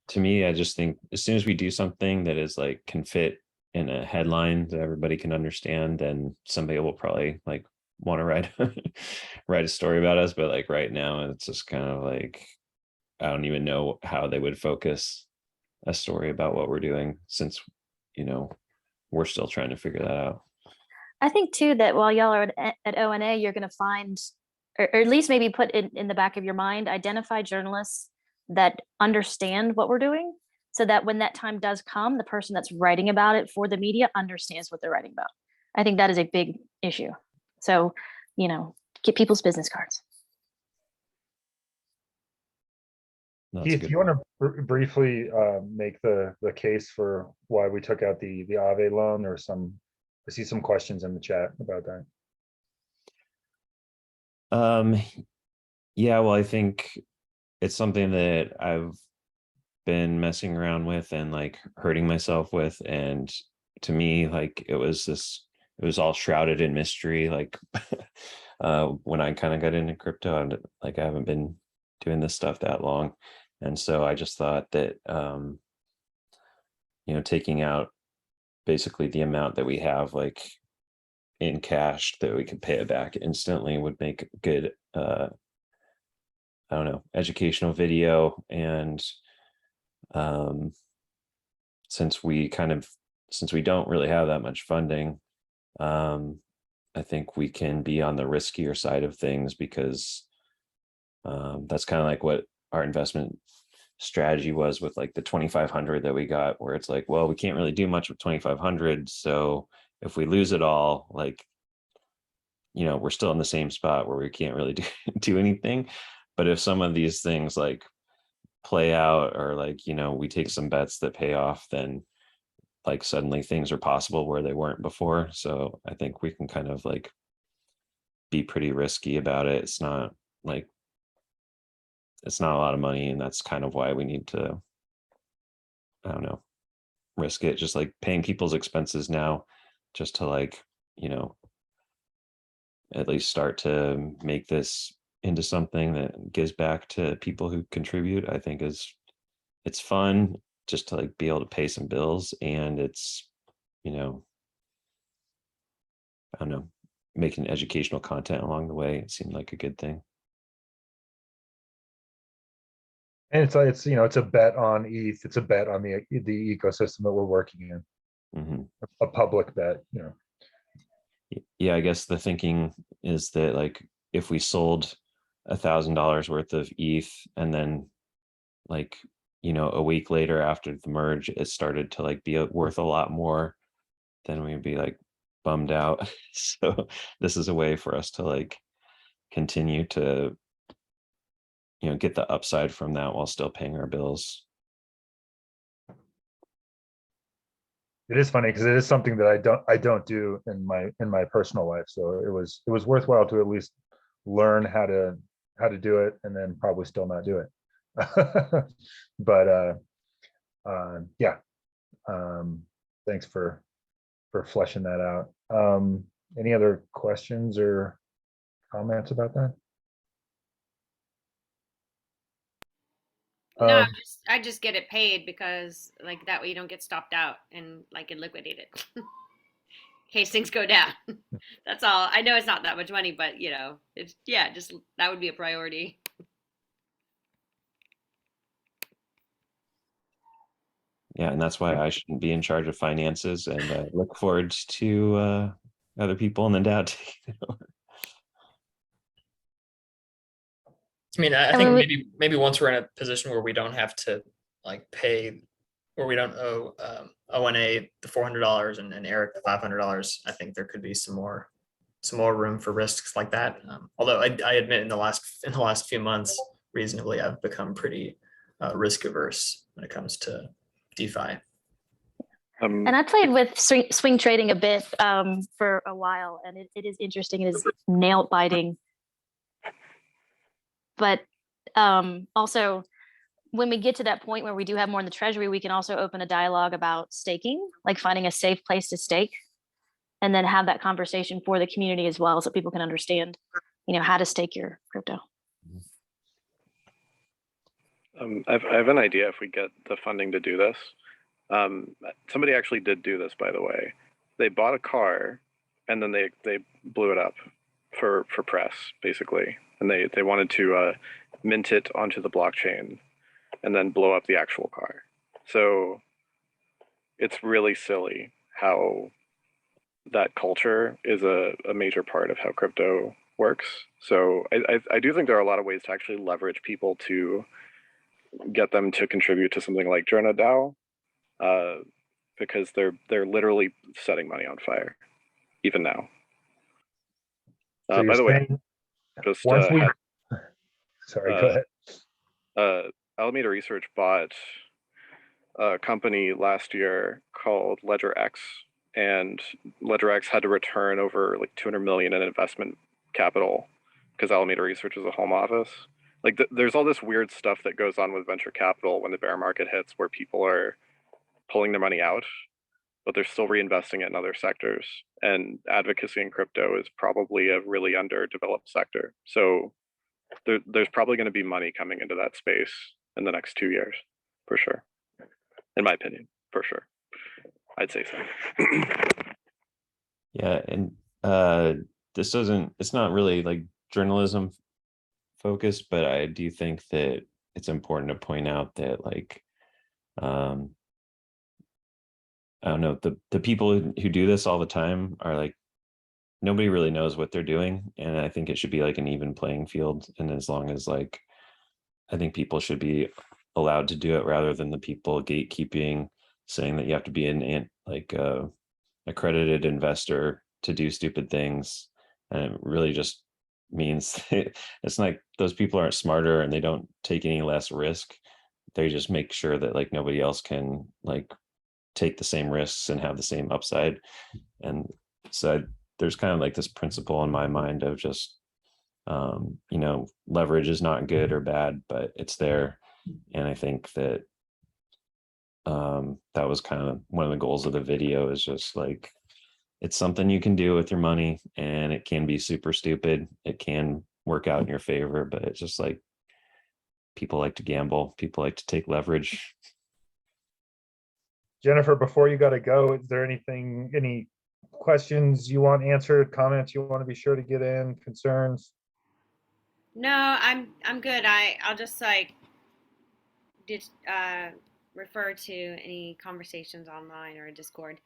S2: to me, I just think as soon as we do something that is like can fit in a headline that everybody can understand, then somebody will probably like want to write write a story about us. But like right now, it's just kind of like I don't even know how they would focus a story about what we're doing since we're still trying to figure that out.
S5: I think too that while y'all are at ONA, you're going to find, or at least maybe put in the back of your mind, identify journalists that understand what we're doing, so that when that time does come, the person that's writing about it for the media understands what they're writing about. I think that is a big issue. So, get people's business cards.
S2: No, that's a
S3: Keith,
S2: good
S3: you want to briefly make the case for why we took out the Aave loan? Or I see some questions in the chat about that.
S2: Yeah, well, I think it's something that I've been messing around with and like hurting myself with, and to me, like it was all shrouded in mystery. Like when I kind of got into crypto, and like I haven't been doing this stuff that long, and so I just thought that taking out basically the amount that we have like in cash that we could pay it back instantly would make a good I don't know, educational video. And since we don't really have that much funding, I think we can be on the riskier side of things, because that's kind of like what our investment strategy was with like the 2,500 that we got, where it's like, well, we can't really do much with 2,500. So if we lose it all, like, we're still in the same spot where we can't really do anything. But if some of these things like play out, or like, we take some bets that pay off, then like suddenly things are possible where they weren't before. So I think we can kind of like be pretty risky about it. It's not a lot of money, and that's kind of why we need to, I don't know, risk it, just like paying people's expenses now, just to like, at least start to make this into something that gives back to people who contribute. I think it's fun just to like be able to pay some bills, and it's, I don't know, making educational content along the way. It seemed like a good thing.
S3: And it's a bet on ETH. It's a bet on the ecosystem that we're working in.
S2: Mm-hmm.
S3: A public bet.
S2: Yeah, I guess the thinking is that like if we sold $1,000 worth of ETH, and then like a week later after the merge it started to like be worth a lot more, then we'd be like bummed out. So this is a way for us to like continue to get the upside from that while still paying our bills.
S3: It is funny because it is something that I don't do in my personal life. So it was worthwhile to at least learn how to do it, and then probably still not do it. But yeah, thanks for fleshing that out. Any other questions or comments about that?
S4: No, I just get it paid because like that way you don't get stopped out and like get liquidated in case things go down. That's all. I know it's not that much money, but it's just that would be a priority.
S2: Yeah, and that's why I shouldn't be in charge of finances, and look forward to other people in the DAO taking it over.
S6: I mean, I
S5: And
S6: think
S5: when we-
S6: maybe once we're in a position where we don't have to like pay, where we don't owe ONA the $400 and Eric the $500, I think there could be some more room for risks like that. Although I admit in the last few months, reasonably, I've become pretty risk averse when it comes to DeFi.
S5: And I played with swing trading a bit for a while, and it is interesting. It is nail biting. But also, when we get to that point where we do have more in the treasury, we can also open a dialogue about staking, like finding a safe place to stake, and then have that conversation for the community as well, so people can understand, how to stake your crypto.
S7: I have an idea if we get the funding to do this. Somebody actually did do this, by the way. They bought a car and then they blew it up for press, basically. And they wanted to mint it onto the blockchain and then blow up the actual car. So it's really silly how that culture is a major part of how crypto works. So I do think there are a lot of ways to actually leverage people to get them to contribute to something like JournoDAO, because they're literally setting money on fire, even now.
S3: So
S7: By the way,
S3: saying
S7: just
S3: once we, sorry, go ahead.
S7: Alameda Research bought a company last year called LedgerX, and LedgerX had to return over like 200 million in investment capital because Alameda Research is a home office. Like there's all this weird stuff that goes on with venture capital when the bear market hits, where people are pulling their money out, but they're still reinvesting it in other sectors. And advocacy in crypto is probably a really underdeveloped sector. So there's probably going to be money coming into that space in the next 2 years, for sure. In my opinion, for sure. I'd say so.
S2: Yeah, and it's not really like journalism focused, but I do think that it's important to point out that like I don't know, the people who do this all the time are like, nobody really knows what they're doing, and I think it should be like an even playing field. And as long as like, I think people should be allowed to do it rather than the people gatekeeping, saying that you have to be an accredited investor to do stupid things. And it really just means it's like those people aren't smarter and they don't take any less risk. They just make sure that like nobody else can like take the same risks and have the same upside. And so there's kind of like this principle in my mind of just leverage is not good or bad, but it's there. And I think that that was kind of one of the goals of the video, is just like, it's something you can do with your money, and it can be super stupid. It can work out in your favor, but it's just like, people like to gamble. People like to take leverage.
S3: Jennifer, before you got to go, is there any questions you want answered, comments you want to be sure to get in, concerns?
S4: No, I'm good. I'll just like refer to any conversations online or Discord.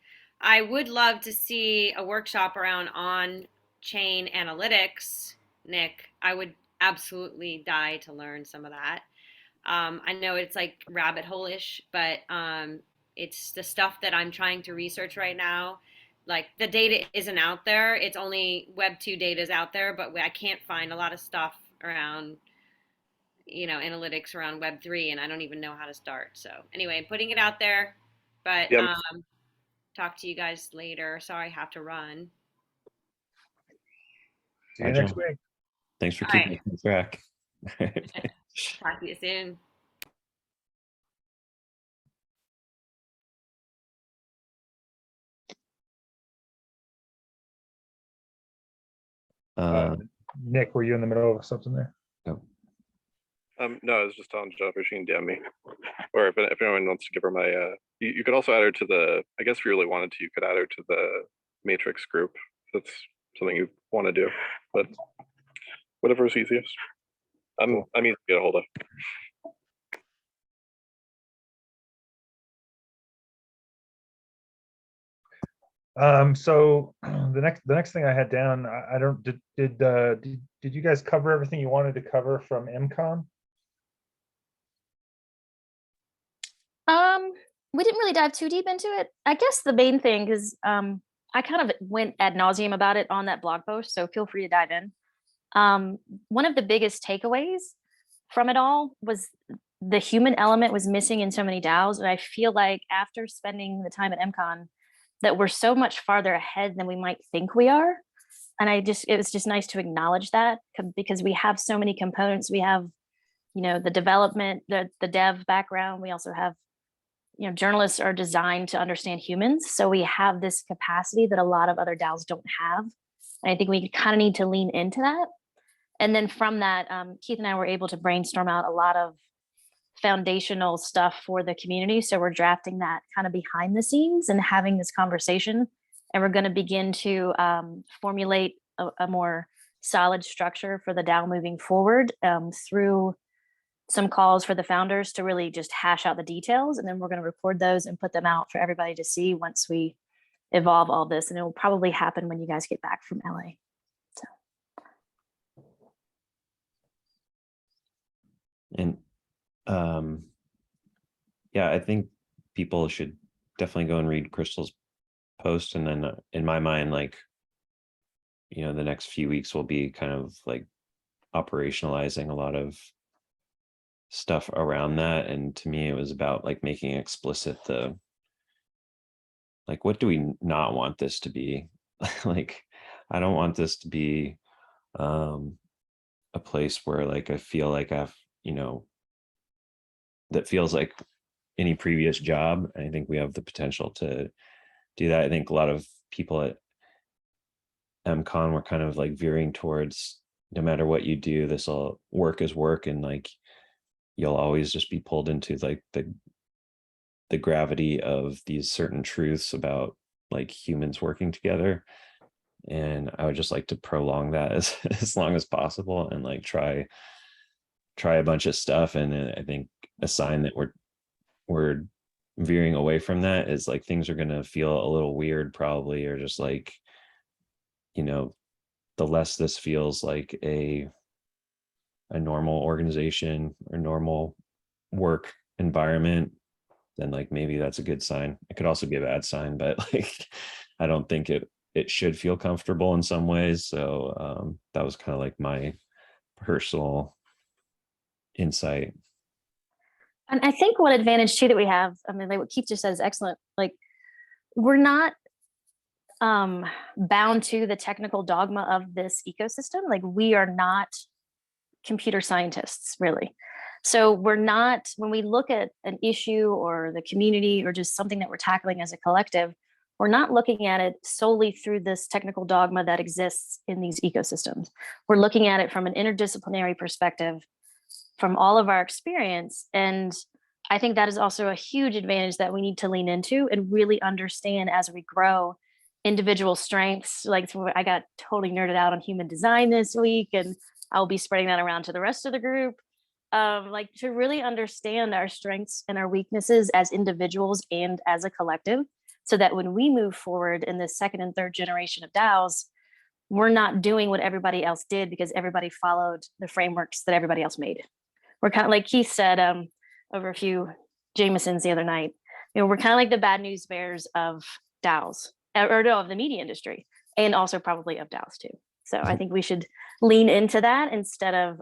S4: I would love to see a workshop around on-chain analytics, Nick. I would absolutely die to learn some of that. I know it's like rabbit hole-ish, but it's the stuff that I'm trying to research right now. Like the data isn't out there. It's only Web 2 data is out there, but I can't find a lot of stuff around analytics around Web 3, and I don't even know how to start. So anyway, I'm putting it out there, but
S7: Yeah.
S4: talk to you guys later. Sorry, I have to run.
S3: See you next week.
S2: Thanks for
S4: All
S2: keeping
S4: right.
S2: us on track.
S4: Talk to you soon.
S3: Nick, were you in the middle of something there?
S2: No.
S7: No, I was just telling Jennifer she can DM me, or if anyone wants to give her my. You could also add her to the. I guess if you really wanted to, you could add her to the Matrix group. If that's something you want to do, but whatever's easiest. I'm easy to get a hold of.
S3: So the next thing I had down, I don't did you guys cover everything you wanted to cover from MCON?
S5: We didn't really dive too deep into it. I guess the main thing is I kind of went ad nauseum about it on that blog post, so feel free to dive in. One of the biggest takeaways from it all was the human element was missing in so many DAOs, and I feel like after spending the time at MCON, that we're so much farther ahead than we might think we are. And it was just nice to acknowledge that because we have so many components. We have, the development, the dev background. We also have, journalists are designed to understand humans. So we have this capacity that a lot of other DAOs don't have. And I think we kind of need to lean into that. And then from that, Keith and I were able to brainstorm out a lot of foundational stuff for the community. So we're drafting that kind of behind the scenes and having this conversation. And we're going to begin to formulate a more solid structure for the DAO moving forward through some calls for the founders to really just hash out the details. And then we're going to record those and put them out for everybody to see once we evolve all this. And it will probably happen when you guys get back from LA. So.
S2: And yeah, I think people should definitely go and read Crystal's post. And then in my mind, like, the next few weeks will be kind of like operationalizing a lot of stuff around that. And to me, it was about like making explicit like, what do we not want this to be? Like, I don't want this to be a place where like I feel like I've, that feels like any previous job. I think we have the potential to do that. I think a lot of people at MCON were kind of like veering towards, no matter what you do, this will work as work, and like you'll always just be pulled into like the gravity of these certain truths about like humans working together. And I would just like to prolong that as long as possible and like try a bunch of stuff. And I think a sign that we're veering away from that is like things are going to feel a little weird probably, or just like, the less this feels like a normal organization or normal work environment, then like maybe that's a good sign. It could also be a bad sign, but like I don't think it should feel comfortable in some ways. So that was kind of like my personal insight.
S5: And I think one advantage too that we have, I mean, like what Keith just said is excellent. Like we're not bound to the technical dogma of this ecosystem. Like we are not computer scientists, really. So we're not, when we look at an issue or the community or just something that we're tackling as a collective, we're not looking at it solely through this technical dogma that exists in these ecosystems. We're looking at it from an interdisciplinary perspective, from all of our experience. And I think that is also a huge advantage that we need to lean into and really understand as we grow individual strengths. Like I got totally nerded out on human design this week, and I'll be spreading that around to the rest of the group. Like to really understand our strengths and our weaknesses as individuals and as a collective, so that when we move forward in this second and third generation of DAOs, we're not doing what everybody else did because everybody followed the frameworks that everybody else made. We're kind of like Keith said over a few Jamesons the other night, we're kind of like the bad news bears of DAOs, or no, of the media industry, and also probably of DAOs too. So I think we should lean into that instead of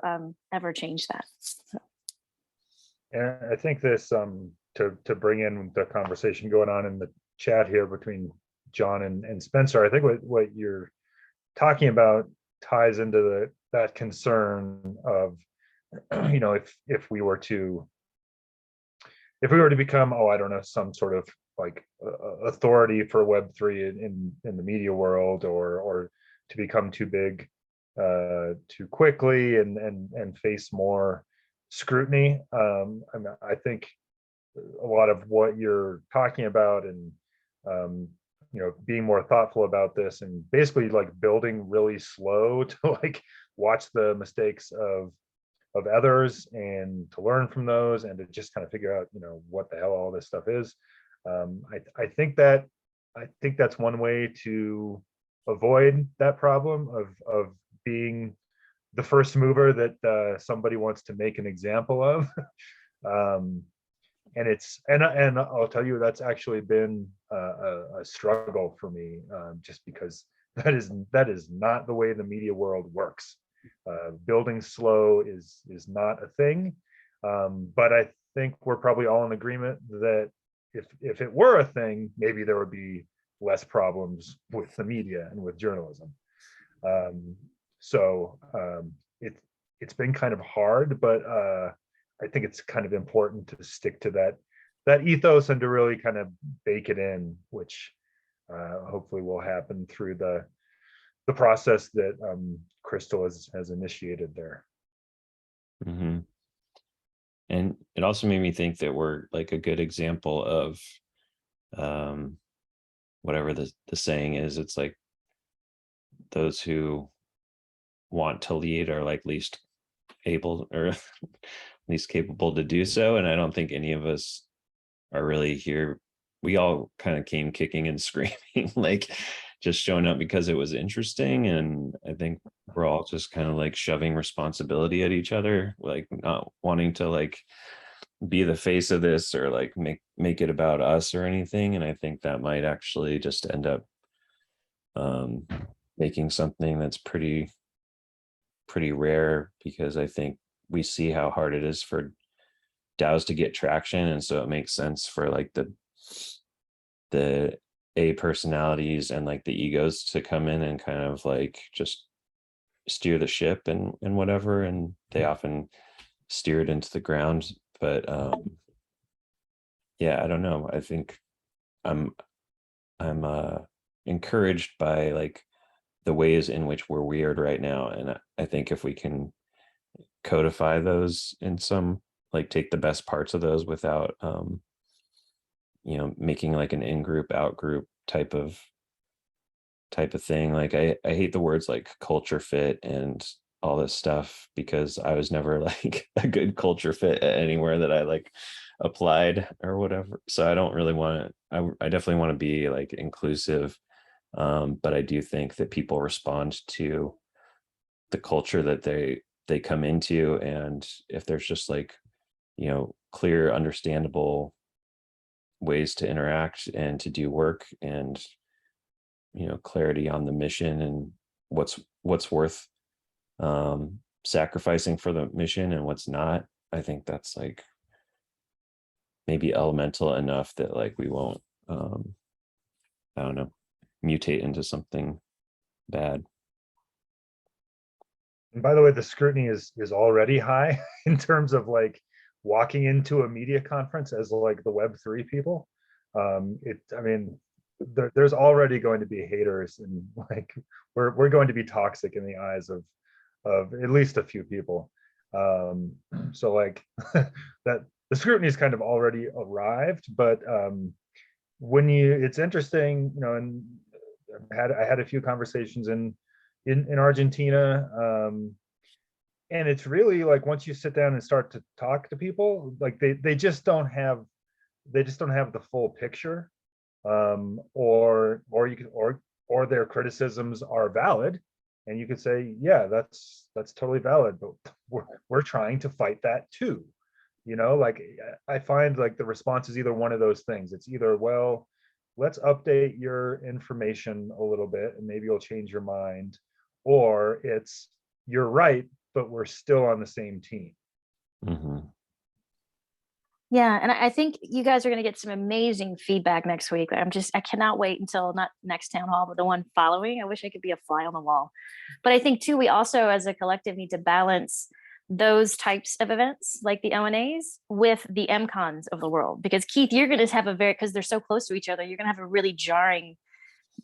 S5: ever change that. So.
S3: And I think this to bring in the conversation going on in the chat here between John and Spencer, I think what you're talking about ties into that concern of, if we were to become, I don't know, some sort of like authority for Web3 in the media world, or to become too big too quickly and face more scrutiny. I think a lot of what you're talking about, and being more thoughtful about this, and basically like building really slow to like watch the mistakes of others and to learn from those, and to just kind of figure out what the hell all this stuff is. I think that I think that's one way to avoid that problem of being the first mover that somebody wants to make an example of. And it's and I'll tell you that's actually been a struggle for me, just because that is not the way the media world works. Building slow is not a thing, but I think we're probably all in agreement that if it were a thing, maybe there would be less problems with the media and with journalism. So it's been kind of hard, but I think it's kind of important to stick to that ethos and to really kind of bake it in, which hopefully will happen through the process that Crystal has initiated there.
S2: Mm-hmm. And it also made me think that we're like a good example of whatever the saying is. It's like those who want to lead are like least able or least capable to do so. And I don't think any of us are really here. We all kind of came kicking and screaming, like just showing up because it was interesting. And I think we're all just kind of like shoving responsibility at each other, like not wanting to like be the face of this or like make it about us or anything. And I think that might actually just end up making something that's pretty rare, because I think we see how hard it is for DAOs to get traction. And so it makes sense for like the A personalities and like the egos to come in and kind of like just steer the ship and whatever. And they often steer it into the ground. But yeah, I don't know. I think I'm encouraged by like the ways in which we're weird right now. And I think if we can codify those in some, like take the best parts of those without making like an in-group out-group type of thing. Like I hate the words like culture fit and all this stuff, because I was never like a good culture fit anywhere that I like applied or whatever. So I don't really want to, I definitely want to be like inclusive. But I do think that people respond to the culture that they come into. And if there's just like, clear, understandable ways to interact and to do work, and, clarity on the mission and what's worth sacrificing for the mission and what's not, I think that's like maybe elemental enough that like we won't, I don't know, mutate into something bad.
S3: And by the way, the scrutiny is already high in terms of like walking into a media conference as like the Web3 people. There's already going to be haters, and like we're going to be toxic in the eyes of at least a few people. So like that the scrutiny is kind of already arrived, but it's interesting, and I had a few conversations in Argentina, and it's really like once you sit down and start to talk to people, like they just don't have the full picture, or their criticisms are valid, and you could say, yeah, that's totally valid, but we're trying to fight that too. Like I find like the response is either one of those things. It's either, well, let's update your information a little bit and maybe you'll change your mind, or it's, you're right, but we're still on the same team.
S2: Mm-hmm.
S5: Yeah, and I think you guys are going to get some amazing feedback next week. I cannot wait until not next town hall, but the one following. I wish I could be a fly on the wall. But I think too, we also as a collective need to balance those types of events like the ONAs with the MCons of the world. Because Keith, you're going to have because they're so close to each other, you're going to have a really jarring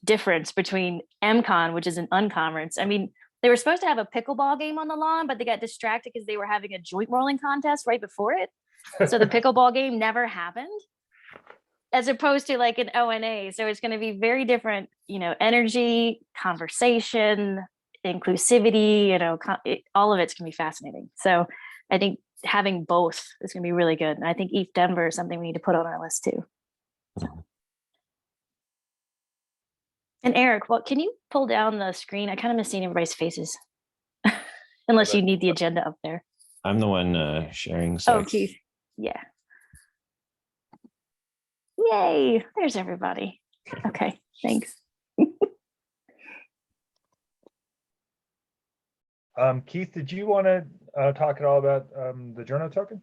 S5: difference between MCon, which is an unconference. I mean, they were supposed to have a pickleball game on the lawn, but they got distracted because they were having a joint rolling contest right before it. So the pickleball game never happened, as opposed to like an ONA. So it's going to be very different, energy, conversation, inclusivity, all of it's going to be fascinating. So I think having both is going to be really good. And I think ETH Denver is something we need to put on our list too. And Eric, what can you pull down the screen? I kind of miss seeing everybody's faces. Unless you need the agenda up there.
S2: I'm the one sharing. So
S5: Oh, Keith. Yeah. Yay. There's everybody. Okay. Thanks.
S3: Keith, did you want to talk at all about the Journo token?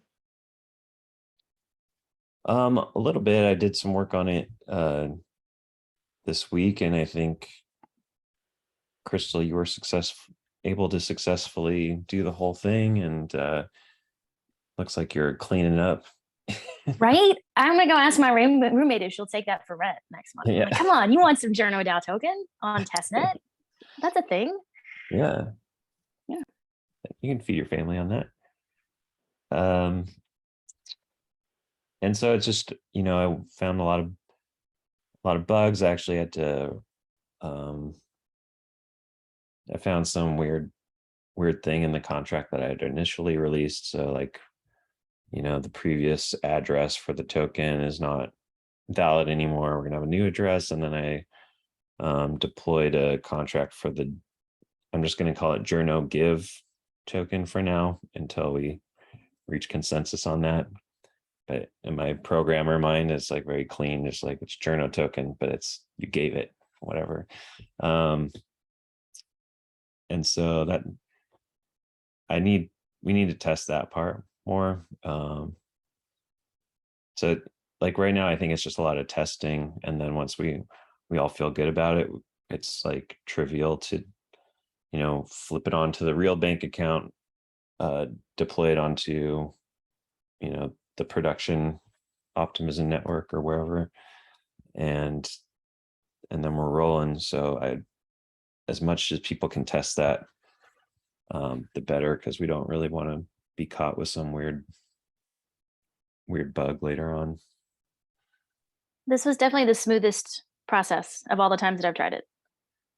S2: A little bit. I did some work on it this week, and I think Crystal, you were able to successfully do the whole thing, and looks like you're cleaning up.
S5: Right? I'm gonna go ask my roommate if she'll take that for rent next month. I'm
S2: Yeah.
S5: like, come on, you want some JournoDAO token on testnet? That's a thing.
S2: Yeah.
S5: Yeah.
S2: You can feed your family on that. And so it's just, I found a lot of bugs. I actually had to I found some weird thing in the contract that I had initially released. So like, the previous address for the token is not valid anymore. We're gonna have a new address. And then I deployed a contract for I'm just gonna call it Journo Give token for now until we reach consensus on that. But in my programmer mind, it's like very clean, just like it's Journo token, but you gave it, whatever. And so that we need to test that part more. So like right now, I think it's just a lot of testing. And then once we all feel good about it, it's like trivial to, flip it onto the real bank account, deploy it onto, the production optimism network or wherever. And then we're rolling. So as much as people can test that, the better, because we don't really want to be caught with some weird bug later on.
S5: This was definitely the smoothest process of all the times that I've tried it.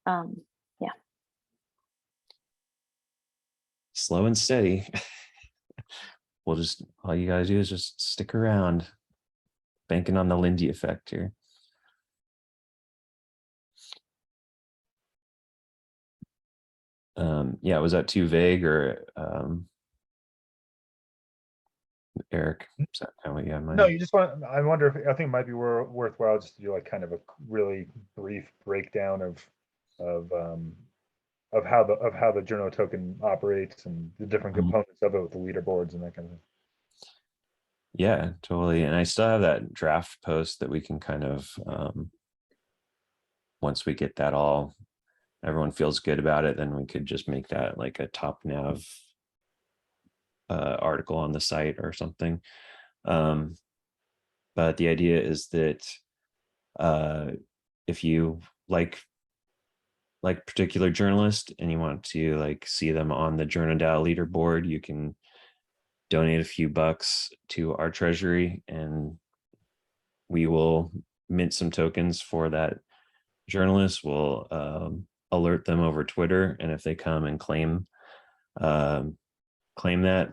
S5: Yeah.
S2: Slow and steady. All you guys do is just stick around, banking on the Lindy effect here. Yeah, was that too vague, or Eric, is that kind of what you have in mind?
S3: No, I wonder I think it might be worthwhile just to do like kind of a really brief breakdown of how the Journo token operates and the different components of it with the leaderboards and that kind of thing.
S2: Yeah, totally. And I still have that draft post that we can kind of, once we get that everyone feels good about it, then we could just make that like a top nav article on the site or something. But the idea is that if you like particular journalist and you want to like see them on the JournoDAO leaderboard, you can donate a few bucks to our treasury and we will mint some tokens for that journalist. We'll alert them over Twitter, and if they come and claim that,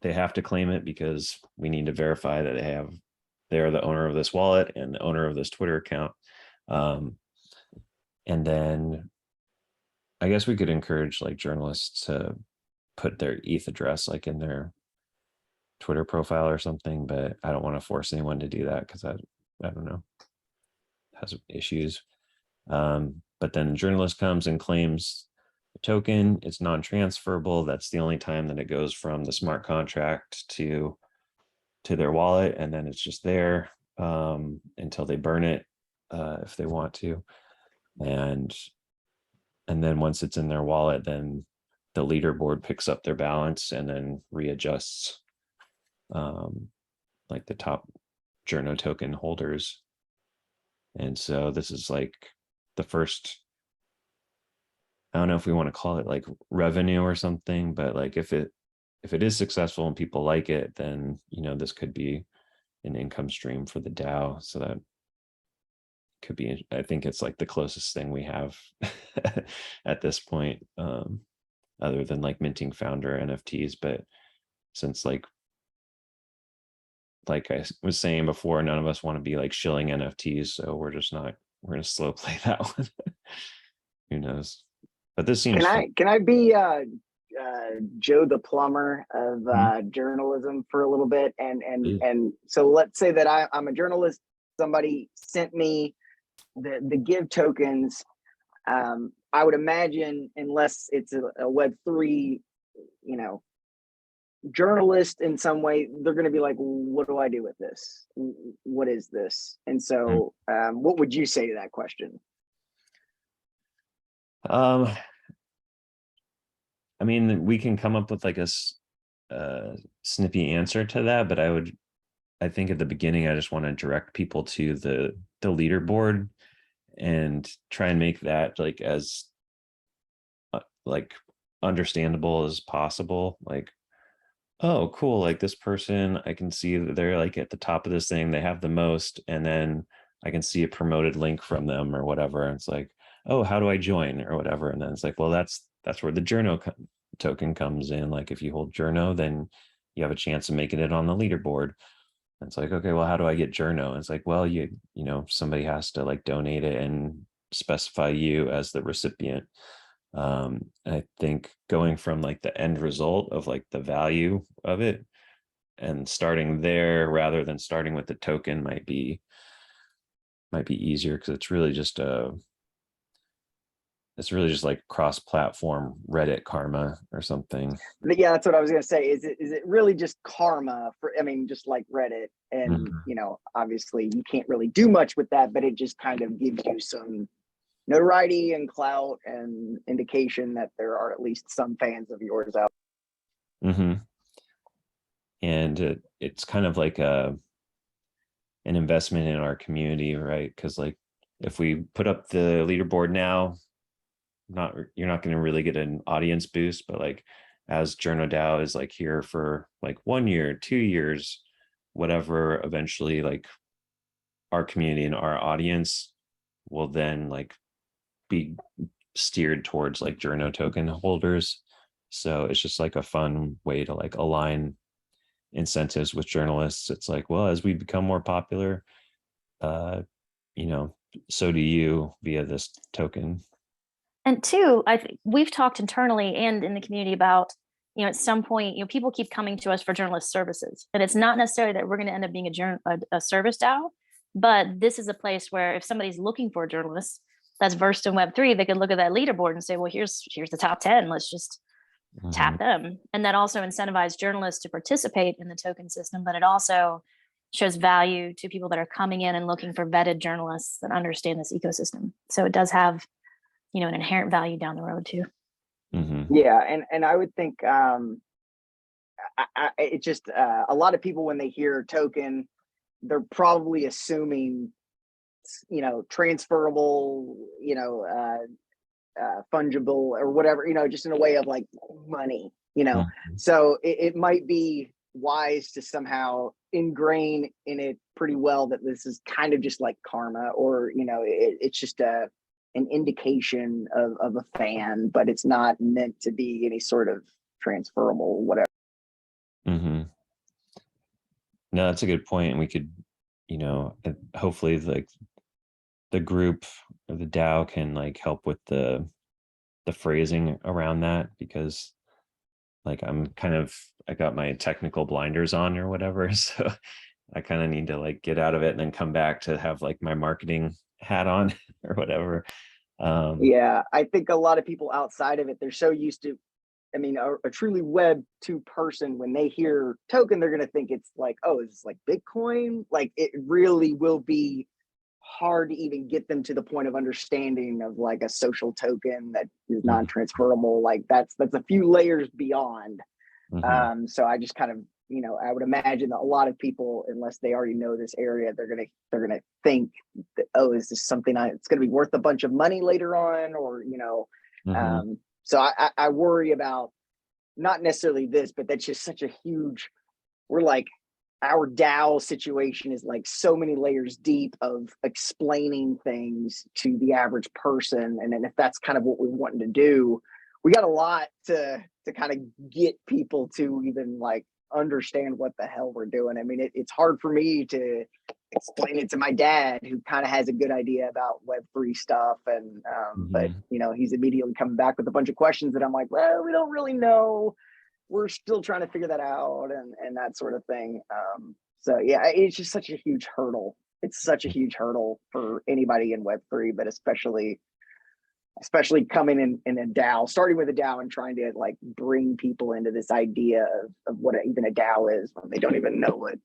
S2: they have to claim it because we need to verify that they're the owner of this wallet and the owner of this Twitter account. And then I guess we could encourage like journalists to put their ETH address like in their Twitter profile or something, but I don't want to force anyone to do that because I don't know, has issues. But then the journalist comes and claims the token, it's non-transferable. That's the only time that it goes from the smart contract to their wallet, and then it's just there until they burn it if they want to. And then once it's in their wallet, then the leaderboard picks up their balance and then readjusts like the top Journo token holders. And so this is like the first, I don't know if we want to call it like revenue or something, but like if it is successful and people like it, then this could be an income stream for the DAO. So that could be, I think it's like the closest thing we have at this point, other than like minting founder NFTs. But since like I was saying before, none of us want to be like shilling NFTs, so we're just not we're gonna slow play that one. Who knows? But this seems fun.
S1: Can I be Joe the plumber of journalism for a little bit? And so let's say that I'm a journalist. Somebody sent me the give tokens. I would imagine, unless it's a Web3, journalist in some way, they're going to be like, what do I do with this? What is this? And so what would you say to that question?
S2: I mean, we can come up with like a snippy answer to that, but I think at the beginning, I just want to direct people to the leaderboard and try and make that like as like understandable as possible. Like, oh, cool. Like this person, I can see that they're like at the top of this thing, they have the most, and then I can see a promoted link from them or whatever. And it's like, oh, how do I join or whatever? And then it's like, well, that's where the Journo token comes in. Like if you hold Journo, then you have a chance of making it on the leaderboard. And it's like, okay, well, how do I get Journo? And it's like, well, somebody has to like donate it and specify you as the recipient. I think going from like the end result of like the value of it and starting there rather than starting with the token might be easier, because it's really just like cross-platform Reddit karma or something.
S1: But yeah, that's what I was gonna say. Is it really just karma for? I mean, just like Reddit, and obviously you can't really do much with that, but it just kind of gives you some notoriety and clout and indication that there are at least some fans of yours out.
S2: And it's kind of like an investment in our community, right? Because like if we put up the leaderboard now, you're not going to really get an audience boost, but like as JournoDAO is like here for like 1 year, 2 years, whatever, eventually like our community and our audience will then like be steered towards like Journo token holders. So it's just like a fun way to like align incentives with journalists. It's like, well, as we become more popular, so do you via this token.
S5: And two, I think we've talked internally and in the community about, at some point, people keep coming to us for journalist services, and it's not necessarily that we're going to end up being a service DAO, but this is a place where if somebody's looking for a journalist that's versed in Web3, they could look at that leaderboard and say, well, here's the top 10. Let's just tap them. And that also incentivizes journalists to participate in the token system, but it also shows value to people that are coming in and looking for vetted journalists that understand this ecosystem. So it does have, an inherent value down the road too.
S1: Yeah, and I would think it just a lot of people, when they hear token, they're probably assuming transferable, fungible or whatever, just in a way of like money, So it might be wise to somehow ingrain in it pretty well that this is kind of just like karma, or it's just an indication of a fan, but it's not meant to be any sort of transferable whatever.
S2: No, that's a good point. And we could, hopefully like the group or the DAO can like help with the phrasing around that, because like I got my technical blinders on or whatever. So I kind of need to like get out of it and then come back to have like my marketing hat on or whatever.
S1: Yeah, I think a lot of people outside of it, they're so used to, a truly Web 2 person, when they hear token, they're going to think it's like, oh, is this like Bitcoin? Like it really will be hard to even get them to the point of understanding of like a social token that is non-transferable. Like that's a few layers beyond. So I just kind of, I would imagine that a lot of people, unless they already know this area, they're gonna think that, oh, is this something it's gonna be worth a bunch of money later on, or so I worry about not necessarily this, but that's just such a huge. We're like, our DAO situation is like so many layers deep of explaining things to the average person, and then if that's kind of what we're wanting to do, we got a lot to kind of get people to even like understand what the hell we're doing. It's hard for me to explain it to my dad, who kind of has a good idea about Web3 stuff. And, but,
S2: Mhm.
S1: you know, he's immediately coming back with a bunch of questions that I'm like, well, we don't really know. We're still trying to figure that out and that sort of thing. So yeah, it's just such a huge hurdle. It's such a huge hurdle for anybody in Web3, but especially coming in a DAO, starting with a DAO and trying to like bring people into this idea of what even a DAO is when they don't even know what,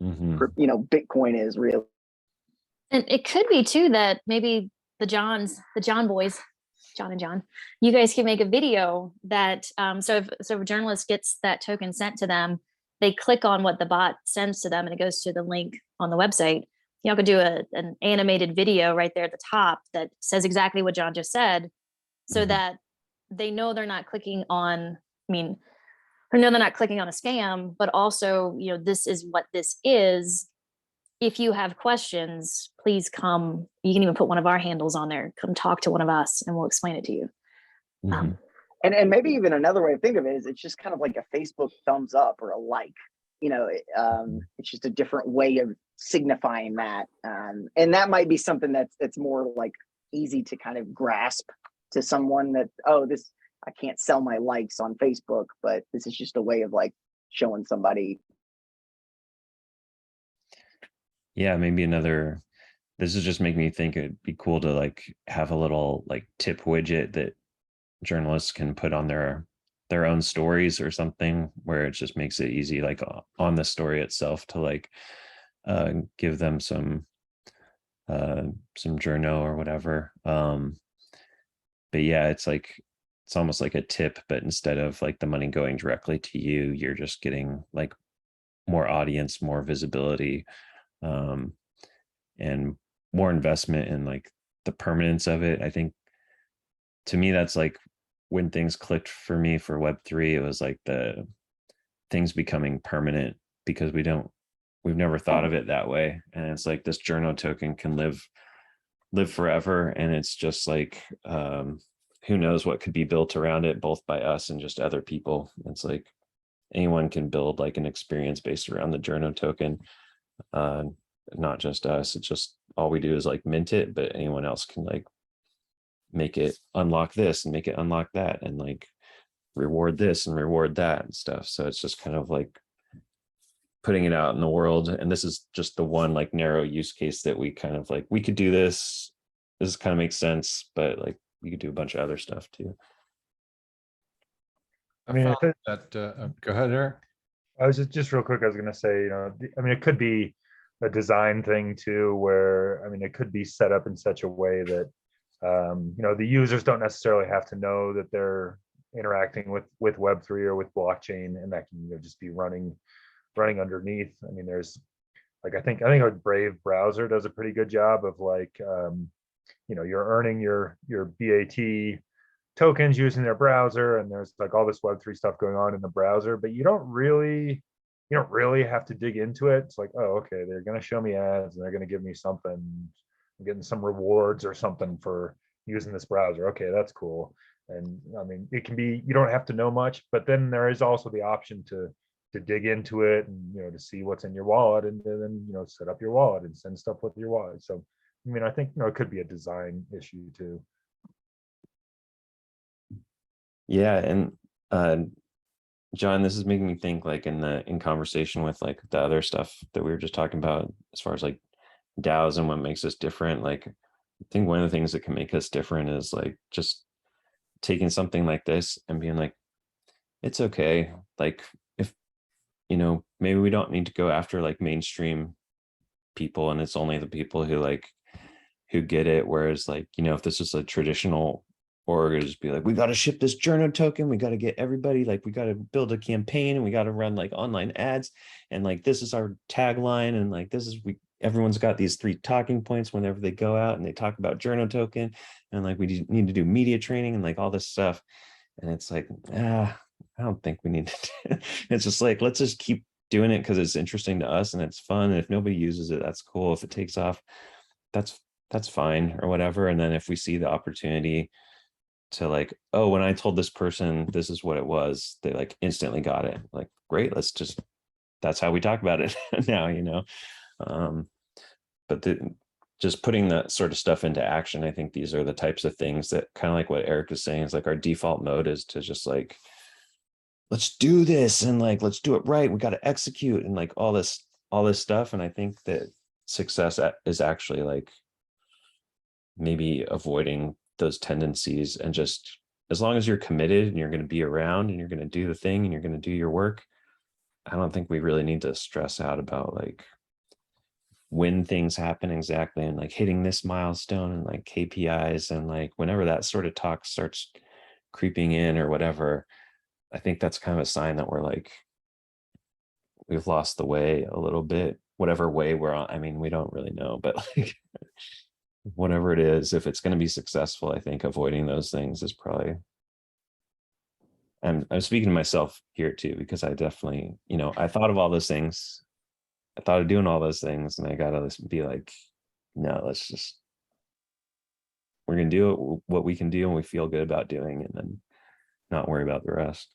S2: Mhm.
S1: you know, Bitcoin is really.
S5: And it could be too that maybe the John boys, John and John, you guys can make a video that so if a journalist gets that token sent to them, they click on what the bot sends to them and it goes to the link on the website. You know, could do an animated video right there at the top that says exactly what John just said, so
S2: Mhm.
S5: that they know they're not clicking on, I mean, they know they're not clicking on a scam, but also, you know, this is what this is. If you have questions, please come. You can even put one of our handles on there. Come talk to one of us and we'll explain it to you.
S2: Mhm.
S1: And maybe even another way to think of it is it's just kind of like a Facebook thumbs up or a like, you know, it's just a different way of signifying that. And that might be something that's more like easy to kind of grasp to someone that, oh, this, I can't sell my likes on Facebook, but this is just a way of like showing somebody.
S2: Yeah, maybe another, this is just making me think it'd be cool to like have a little like tip widget that journalists can put on their own stories or something, where it just makes it easy, like on the story itself, to like give them some journo or whatever. But yeah, it's like it's almost like a tip, but instead of like the money going directly to you, you're just getting like more audience, more visibility, and more investment in like the permanence of it. I think to me that's like when things clicked for me for Web3. It was like the things becoming permanent, because we've never thought of it that way. And it's like this journo token can live forever, and it's just like who knows what could be built around it, both by us and just other people. It's like anyone can build like an experience based around the journo token, uh not just us. It's just all we do is like mint it, but anyone else can like make it unlock this and make it unlock that, and like reward this and reward that and stuff. So it's just kind of like putting it out in the world. And this is just the one like narrow use case that we kind of like, we could do this kind of makes sense, but like we could do a bunch of other stuff too.
S3: I mean, if it,
S9: That, go ahead, Eric.
S3: I was just real quick, I was going to say, you know, I mean, it could be a design thing too, where, I mean, it could be set up in such a way that, you know, the users don't necessarily have to know that they're interacting with Web3 or with blockchain, and that can, you know, just be running underneath. I mean, there's like, I think a Brave browser does a pretty good job of like, you know, you're earning your BAT tokens using their browser, and there's like all this Web3 stuff going on in the browser, but you don't really have to dig into it. It's like, oh, okay, they're going to show me ads and they're going to give me something. I'm getting some rewards or something for using this browser. Okay, that's cool. And I mean, it can be, you don't have to know much, but then there is also the option to dig into it and, you know, to see what's in your wallet, and then, you know, set up your wallet and send stuff with your wallet. So, I mean, I think, you know, it could be a design issue too.
S2: Yeah. And John, this is making me think like in conversation with like the other stuff that we were just talking about, as far as like DAOs and what makes us different. Like I think one of the things that can make us different is like just taking something like this and being like, it's okay. Like if, you know, maybe we don't need to go after like mainstream people, and it's only the people who get it. Whereas like, you know, if this was a traditional org, it'd just be like, we got to ship this journo token, we got to get everybody, like we got to build a campaign and we got to run like online ads, and like this is our tagline, and like this is, everyone's got these 3 talking points whenever they go out and they talk about journo token, and like we need to do media training and like all this stuff. And it's like, I don't think we need to do. It's just like, let's just keep doing it because it's interesting to us and it's fun, and if nobody uses it, that's cool. If it takes off, that's fine or whatever. And then if we see the opportunity to like, oh, when I told this person this is what it was, they like instantly got it, like, great, let's just, that's how we talk about it now, you know. but just putting that sort of stuff into action, I think these are the types of things that, kind of like what Eric was saying, is like our default mode is to just like, let's do this, and like, let's do it right. We got to execute, and like all this stuff. And I think that success is actually like maybe avoiding those tendencies, and just as long as you're committed and you're going to be around and you're going to do the thing and you're going to do your work, I don't think we really need to stress out about like when things happen exactly, and like hitting this milestone and like KPIs, and like whenever that sort of talk starts creeping in or whatever, I think that's kind of a sign that we're like, we've lost the way a little bit, whatever way we're on. I mean, we don't really know, but like whatever it is, if it's going to be successful, I think avoiding those things is probably, I'm speaking to myself here too, because I definitely, I thought of all those things. I thought of doing all those things, and I got to be like, no, we're going to do what we can do and we feel good about doing, and then not worry about the rest.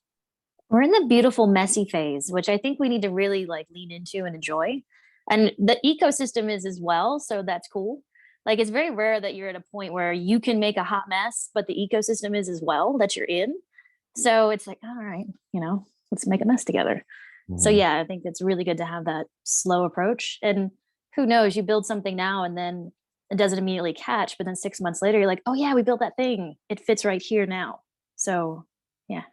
S5: We're in the beautiful messy phase, which I think we need to really like lean into and enjoy. And the ecosystem is as well. So that's cool. Like, it's very rare that you're at a point where you can make a hot mess, but the ecosystem is as well that you're in. So it's like, all right, let's make a mess together. So yeah, I think it's really good to have that slow approach. And who knows, you build something now and then it doesn't immediately catch, but then 6 months later, you're like, oh yeah, we built that thing. It fits right here now. So yeah.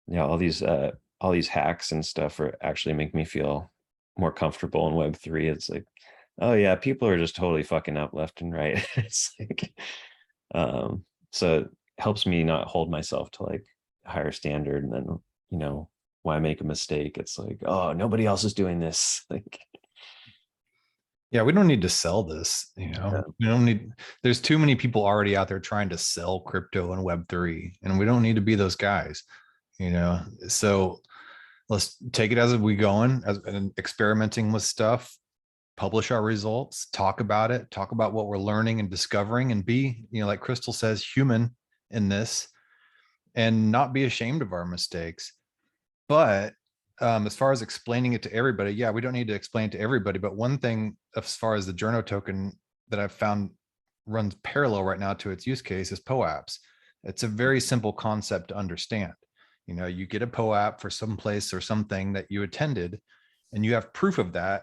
S2: Yeah, all these hacks and stuff are actually make me feel more comfortable in Web3. It's like, oh yeah, people are just totally fucking up left and right. It's like, so it helps me not hold myself to like a higher standard, and then why make a mistake? It's like, oh, nobody else is doing this. Like,
S9: yeah, we don't need to sell this. We don't need. There's too many people already out there trying to sell crypto and Web3, and we don't need to be those guys. So let's take it as we going, and experimenting with stuff, publish our results, talk about it, talk about what we're learning and discovering, and be, like Crystal says, human in this, and not be ashamed of our mistakes. But as far as explaining it to everybody, yeah, we don't need to explain it to everybody. But one thing, as far as the Journo token that I've found runs parallel right now to its use case, is POAPs. It's a very simple concept to understand. You get a POAP for some place or something that you attended, and you have proof of that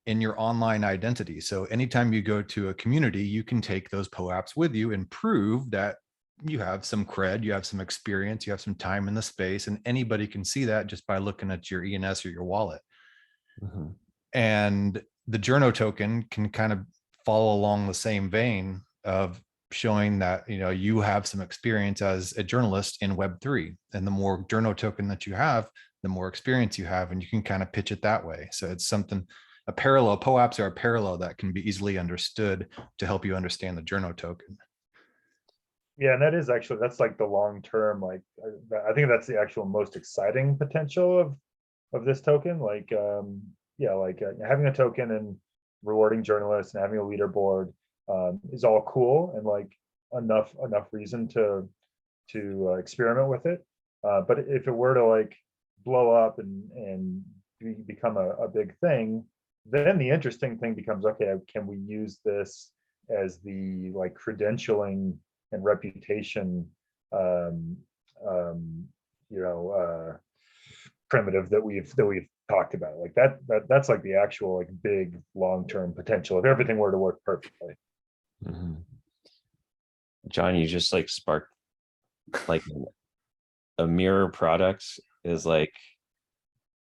S9: in your online identity. So anytime you go to a community, you can take those POAPs with you and prove that you have some cred, you have some experience, you have some time in the space, and anybody can see that just by looking at your ENS or your wallet. And the Journo token can kind of follow along the same vein of showing that you have some experience as a journalist in Web3, and the more Journo token that you have, the more experience you have, and you can kind of pitch it that way. So it's something, a parallel. POAPs are a parallel that can be easily understood to help you understand the Journo token.
S3: Yeah, and that's like the long term. Like, I think that's the actual most exciting potential of this token. Like, having a token and rewarding journalists and having a leaderboard is all cool, and like enough reason to experiment with it. But if it were to like blow up and become a big thing, then the interesting thing becomes, okay, can we use this as the like credentialing and reputation primitive that we've talked about? Like that's like the actual like big long-term potential if everything were to work perfectly.
S2: John, you just like sparked like a mirror product. Is like,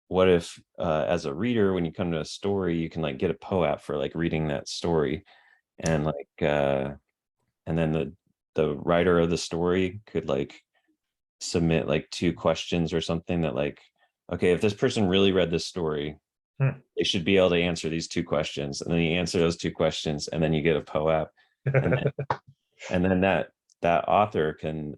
S2: what if as a reader, when you come to a story, you can like get a POAP for like reading that story, and like and then the writer of the story could like submit like 2 questions or something that like, okay, if this person really read this story, they should be able to answer these 2 questions, and then you answer those 2 questions, and then you get a POAP. And then that author can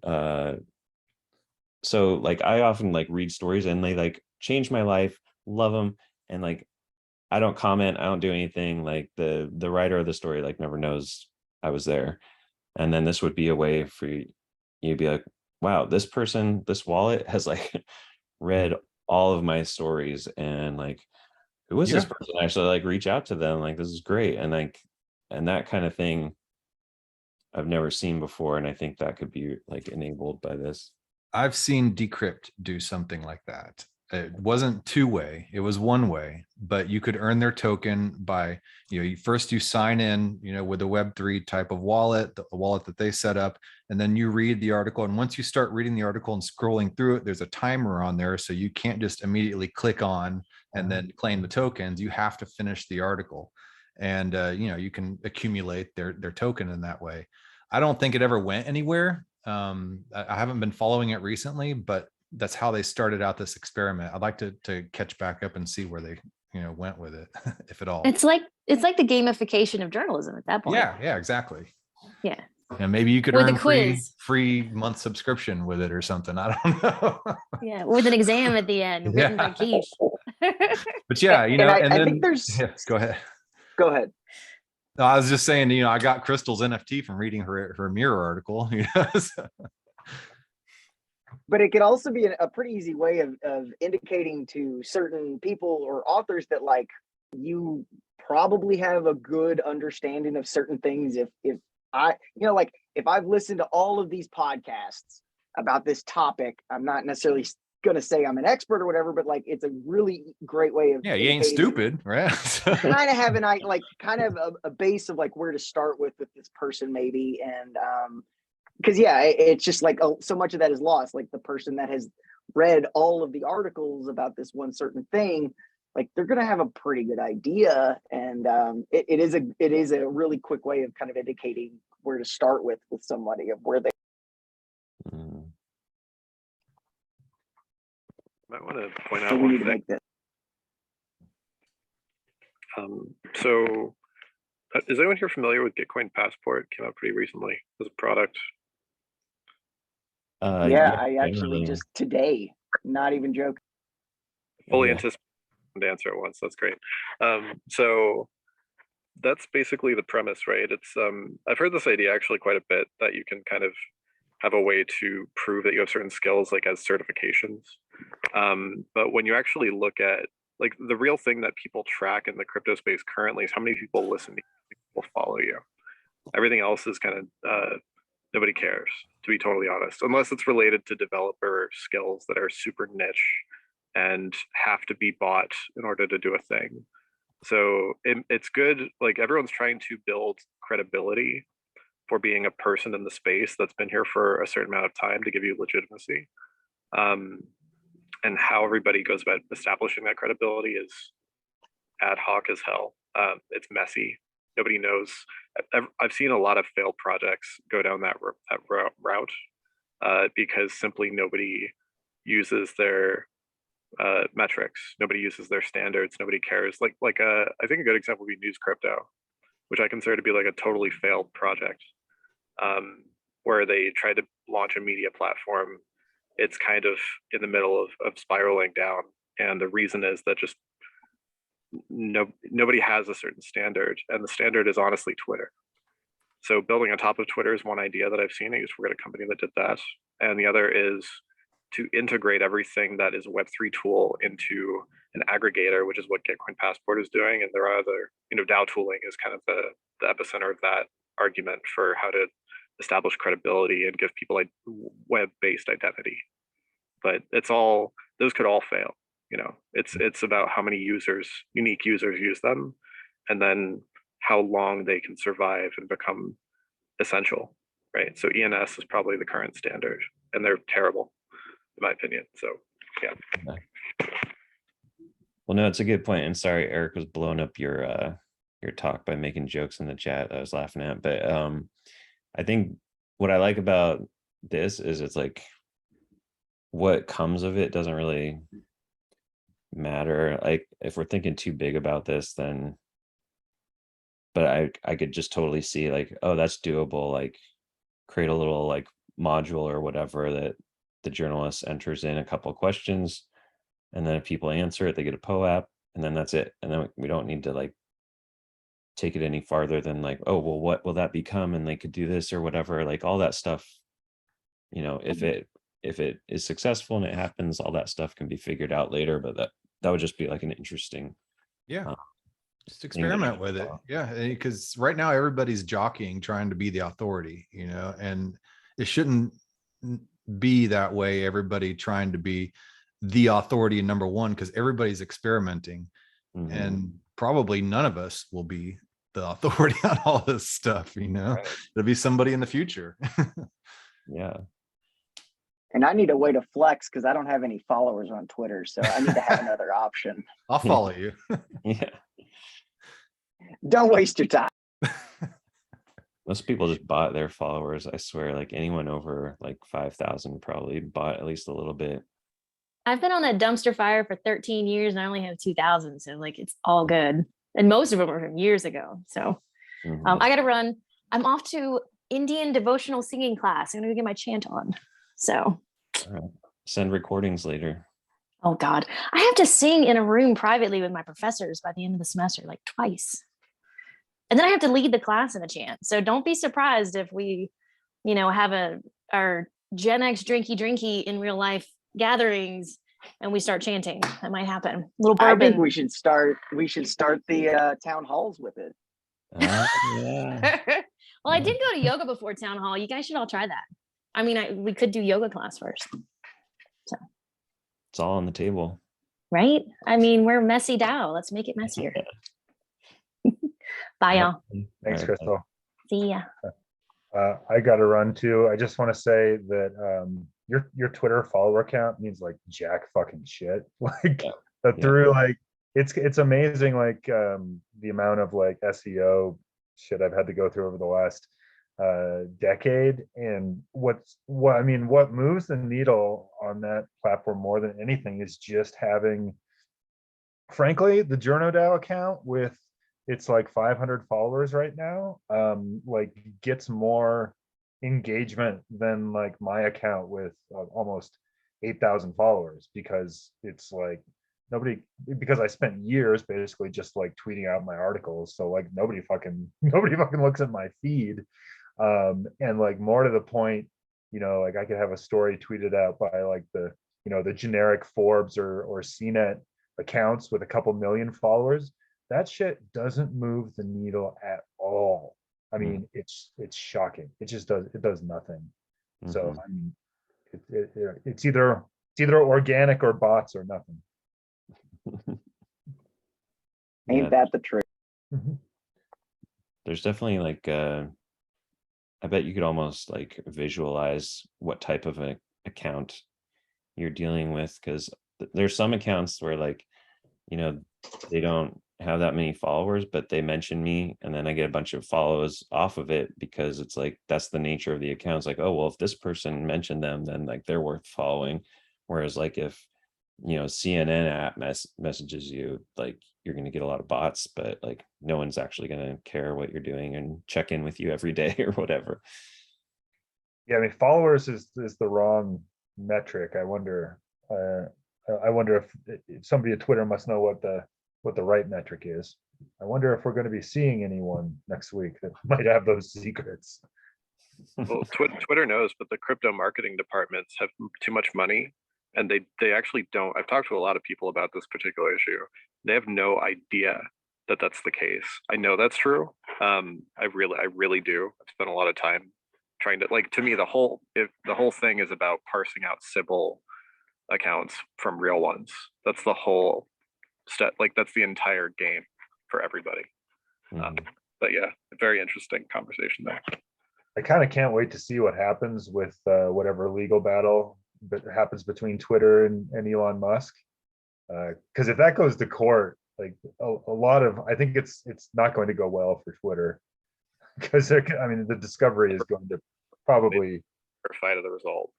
S2: so like I often like read stories and they like change my life, love them, and like I don't comment, I don't do anything. Like the writer of the story like never knows I was there. And then this would be a way for you to be like, wow, this person, this wallet has like read all of my stories and like, who was this person? Actually, like reach out to them. Like, this is great. And like, and that kind of thing I've never seen before. And I think that could be like enabled by this.
S9: I've seen Decrypt do something like that. It wasn't two-way, it was one-way, but you could earn their token by, first you sign in, with a Web3 type of wallet, the wallet that they set up, and then you read the article. And once you start reading the article and scrolling through it, there's a timer on there. So you can't just immediately click on and then claim the tokens. You have to finish the article. And, you can accumulate their token in that way. I don't think it ever went anywhere. I haven't been following it recently, but that's how they started out this experiment. I'd like to catch back up and see where they went with it, if at all.
S5: It's like the gamification of journalism at that point.
S9: Yeah, exactly.
S5: Yeah.
S9: And maybe you could
S5: With a
S9: earn
S5: quiz.
S9: free month subscription with it or something. I don't know.
S5: Yeah, with an exam at the end, written by Keish.
S9: But yeah,
S1: And I
S9: then
S1: think there's.
S9: yeah, go ahead.
S1: Go ahead.
S9: No, I was just saying, I got Crystal's NFT from reading her Mirror article. So.
S1: But it could also be a pretty easy way of indicating to certain people or authors that like you probably have a good understanding of certain things. If I, like if I've listened to all of these podcasts about this topic, I'm not necessarily going to say I'm an expert or whatever, but like it's a really great way of
S9: you ain't stupid, right?
S1: kind of having a base of like where to start with this person maybe. And because it's just like so much of that is lost. Like the person that has read all of the articles about this one certain thing, like they're gonna have a pretty good idea. And it is a really quick way of kind of indicating where to start with somebody of where they.
S7: Might want to point out one thing. So is anyone here familiar with Gitcoin Passport? It came out pretty recently as a product.
S1: I actually just today, not even joking.
S7: Fully anticipated to answer at once. That's great. So that's basically the premise, right? It's I've heard this idea actually quite a bit, that you can kind of have a way to prove that you have certain skills, like as certifications. But when you actually look at like the real thing that people track in the crypto space currently is how many people listen to you, how many people follow you. Everything else is kind of nobody cares, to be totally honest, unless it's related to developer skills that are super niche and have to be bought in order to do a thing. So it's good, like everyone's trying to build credibility for being a person in the space that's been here for a certain amount of time to give you legitimacy. And how everybody goes about establishing that credibility is ad hoc as hell. It's messy. Nobody knows. I've seen a lot of failed projects go down that route because simply nobody uses their metrics. Nobody uses their standards. Nobody cares. Like I think a good example would be News Crypto, which I consider to be like a totally failed project, where they tried to launch a media platform. It's kind of in the middle of spiraling down, and the reason is that just nobody has a certain standard, and the standard is honestly Twitter. So building on top of Twitter is one idea that I've seen. I used to work at a company that did that, and the other is to integrate everything that is a Web3 tool into an aggregator, which is what Gitcoin Passport is doing. And there are other, DAO tooling is kind of the epicenter of that argument for how to establish credibility and give people a web-based identity. But those could all fail. It's about how many unique users use them, and then how long they can survive and become essential, right? So ENS is probably the current standard, and they're terrible, in my opinion. So, yeah.
S2: Well, no, it's a good point. And sorry, Eric was blowing up your talk by making jokes in the chat I was laughing at. But I think what I like about this is it's like what comes of it doesn't really matter. Like if we're thinking too big about this, then but I could just totally see like, oh, that's doable. Like create a little like module or whatever that the journalist enters in a couple of questions, and then if people answer it, they get a POAP, and then that's it. And then we don't need to like take it any farther than like, oh, well, what will that become? And they could do this or whatever, like all that stuff, if it if it is successful and it happens, all that stuff can be figured out later. But that would just be like an interesting.
S9: Yeah.
S2: uh,
S9: Just
S2: thing to
S9: experiment
S2: think
S9: with it.
S2: about.
S9: Yeah. Because right now everybody's jockeying, trying to be the authority, and it shouldn't be that way. Everybody trying to be the authority number one, because everybody's experimenting.
S2: Mhm.
S9: And probably none of us will be the authority on all this stuff,
S3: Right.
S9: There'll be somebody in the future.
S2: Yeah.
S1: And I need a way to flex because I don't have any followers on Twitter, so I need to have another option.
S9: I'll follow you.
S2: Yeah.
S1: Don't waste your time.
S2: Most people just bought their followers. I swear, like anyone over like 5,000 probably bought at least a little bit.
S5: I've been on a dumpster fire for 13 years and I only have 2,000. So like, it's all good. And most of them were from years ago. So
S2: Mhm.
S5: I got to run. I'm off to Indian devotional singing class. I'm going to get my chant on. So,
S2: All right. Send recordings later.
S5: oh God, I have to sing in a room privately with my professors by the end of the semester, like twice. And then I have to lead the class in a chant. So don't be surprised if we, have our Gen X drinky in real life gatherings and we start chanting. That might happen. A little
S1: I
S5: bourbon.
S1: think we should start the town halls with it.
S2: Yeah.
S5: Well, I did go to yoga before town hall. You guys should all try that. I mean, we could do yoga class first,
S2: It's all on the table.
S5: right? I mean, we're messy DAO. Let's make it messier. Bye, y'all.
S3: Thanks,
S2: All right,
S3: Crystal.
S5: See ya.
S3: I got to run too. I just want to say that your Twitter follower count means like jack fucking shit. Like through like it's amazing, like the amount of like SEO shit I've had to go through over the last decade. And what moves the needle on that platform more than anything is just having, frankly, the JournoDAO account with it's like 500 followers right now, like gets more engagement than like my account with almost 8,000 followers, because it's like because I spent years basically just like tweeting out my articles. So like nobody fucking looks at my feed. And like more to the point, like I could have a story tweeted out by like the generic Forbes or CNET accounts with a couple million followers. That shit doesn't move the needle at all. I mean, it's shocking. It does nothing. So I mean, it's either organic or bots or nothing.
S1: Ain't that the truth?
S2: There's definitely like I bet you could almost like visualize what type of an account you're dealing with, because there's some accounts where like, they don't have that many followers, but they mention me and then I get a bunch of follows off of it, because it's like that's the nature of the account. It's like, oh well, if this person mentioned them, then like they're worth following. Whereas like if CNN app messages you, like you're going to get a lot of bots, but like no one's actually going to care what you're doing and check in with you every day or whatever.
S3: Yeah, I mean, followers is the wrong metric. I wonder if somebody at Twitter must know what the right metric is. I wonder if we're going to be seeing anyone next week that might have those secrets.
S7: Well, Twitter knows, but the crypto marketing departments have too much money, and they actually don't. I've talked to a lot of people about this particular issue. They have no idea that that's the case. I know that's true. I really do. I've spent a lot of time trying to, like, to me, the whole thing is about parsing out Sybil accounts from real ones. That's the whole step. Like, that's the entire game for everybody. But yeah, a very interesting conversation there.
S3: I kind of can't wait to see what happens with whatever legal battle that happens between Twitter and Elon Musk. Because if that goes to court, like a lot of, I think it's not going to go well for Twitter, because the discovery is going to probably
S7: fight of the result.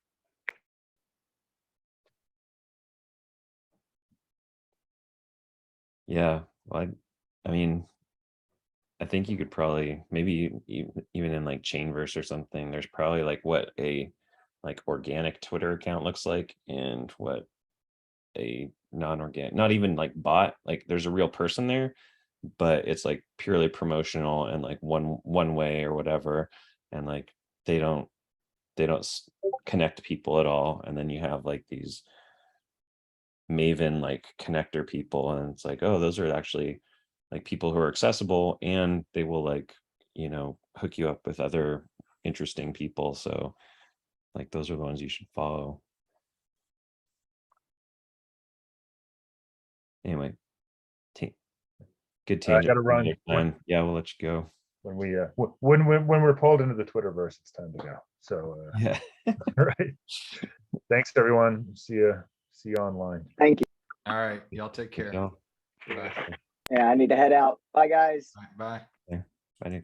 S2: Yeah, well, I mean, I think you could probably maybe even in like Chainverse or something, there's probably like what a like organic Twitter account looks like and what a non-organic, not even like bot, like there's a real person there, but it's like purely promotional and like one way or whatever, and like they don't they don't connect people at all. And then you have like these Maven like connector people, and it's like, oh, those are actually like people who are accessible, and they will like, you know, hook you up with other interesting people. So like those are the ones you should follow. Anyway, good
S3: I
S2: tangent.
S3: gotta
S2: for
S3: run.
S2: another time. Yeah, we'll let you go.
S3: When we when we're pulled into the Twitterverse, it's time to go. So
S2: Yeah.
S3: all right. Thanks everyone. See you online.
S1: Thank you.
S9: All right, y'all take care.
S2: Yeah.
S9: Bye.
S1: Yeah, I need to head out. Bye, guys.
S9: Bye.
S2: Bye.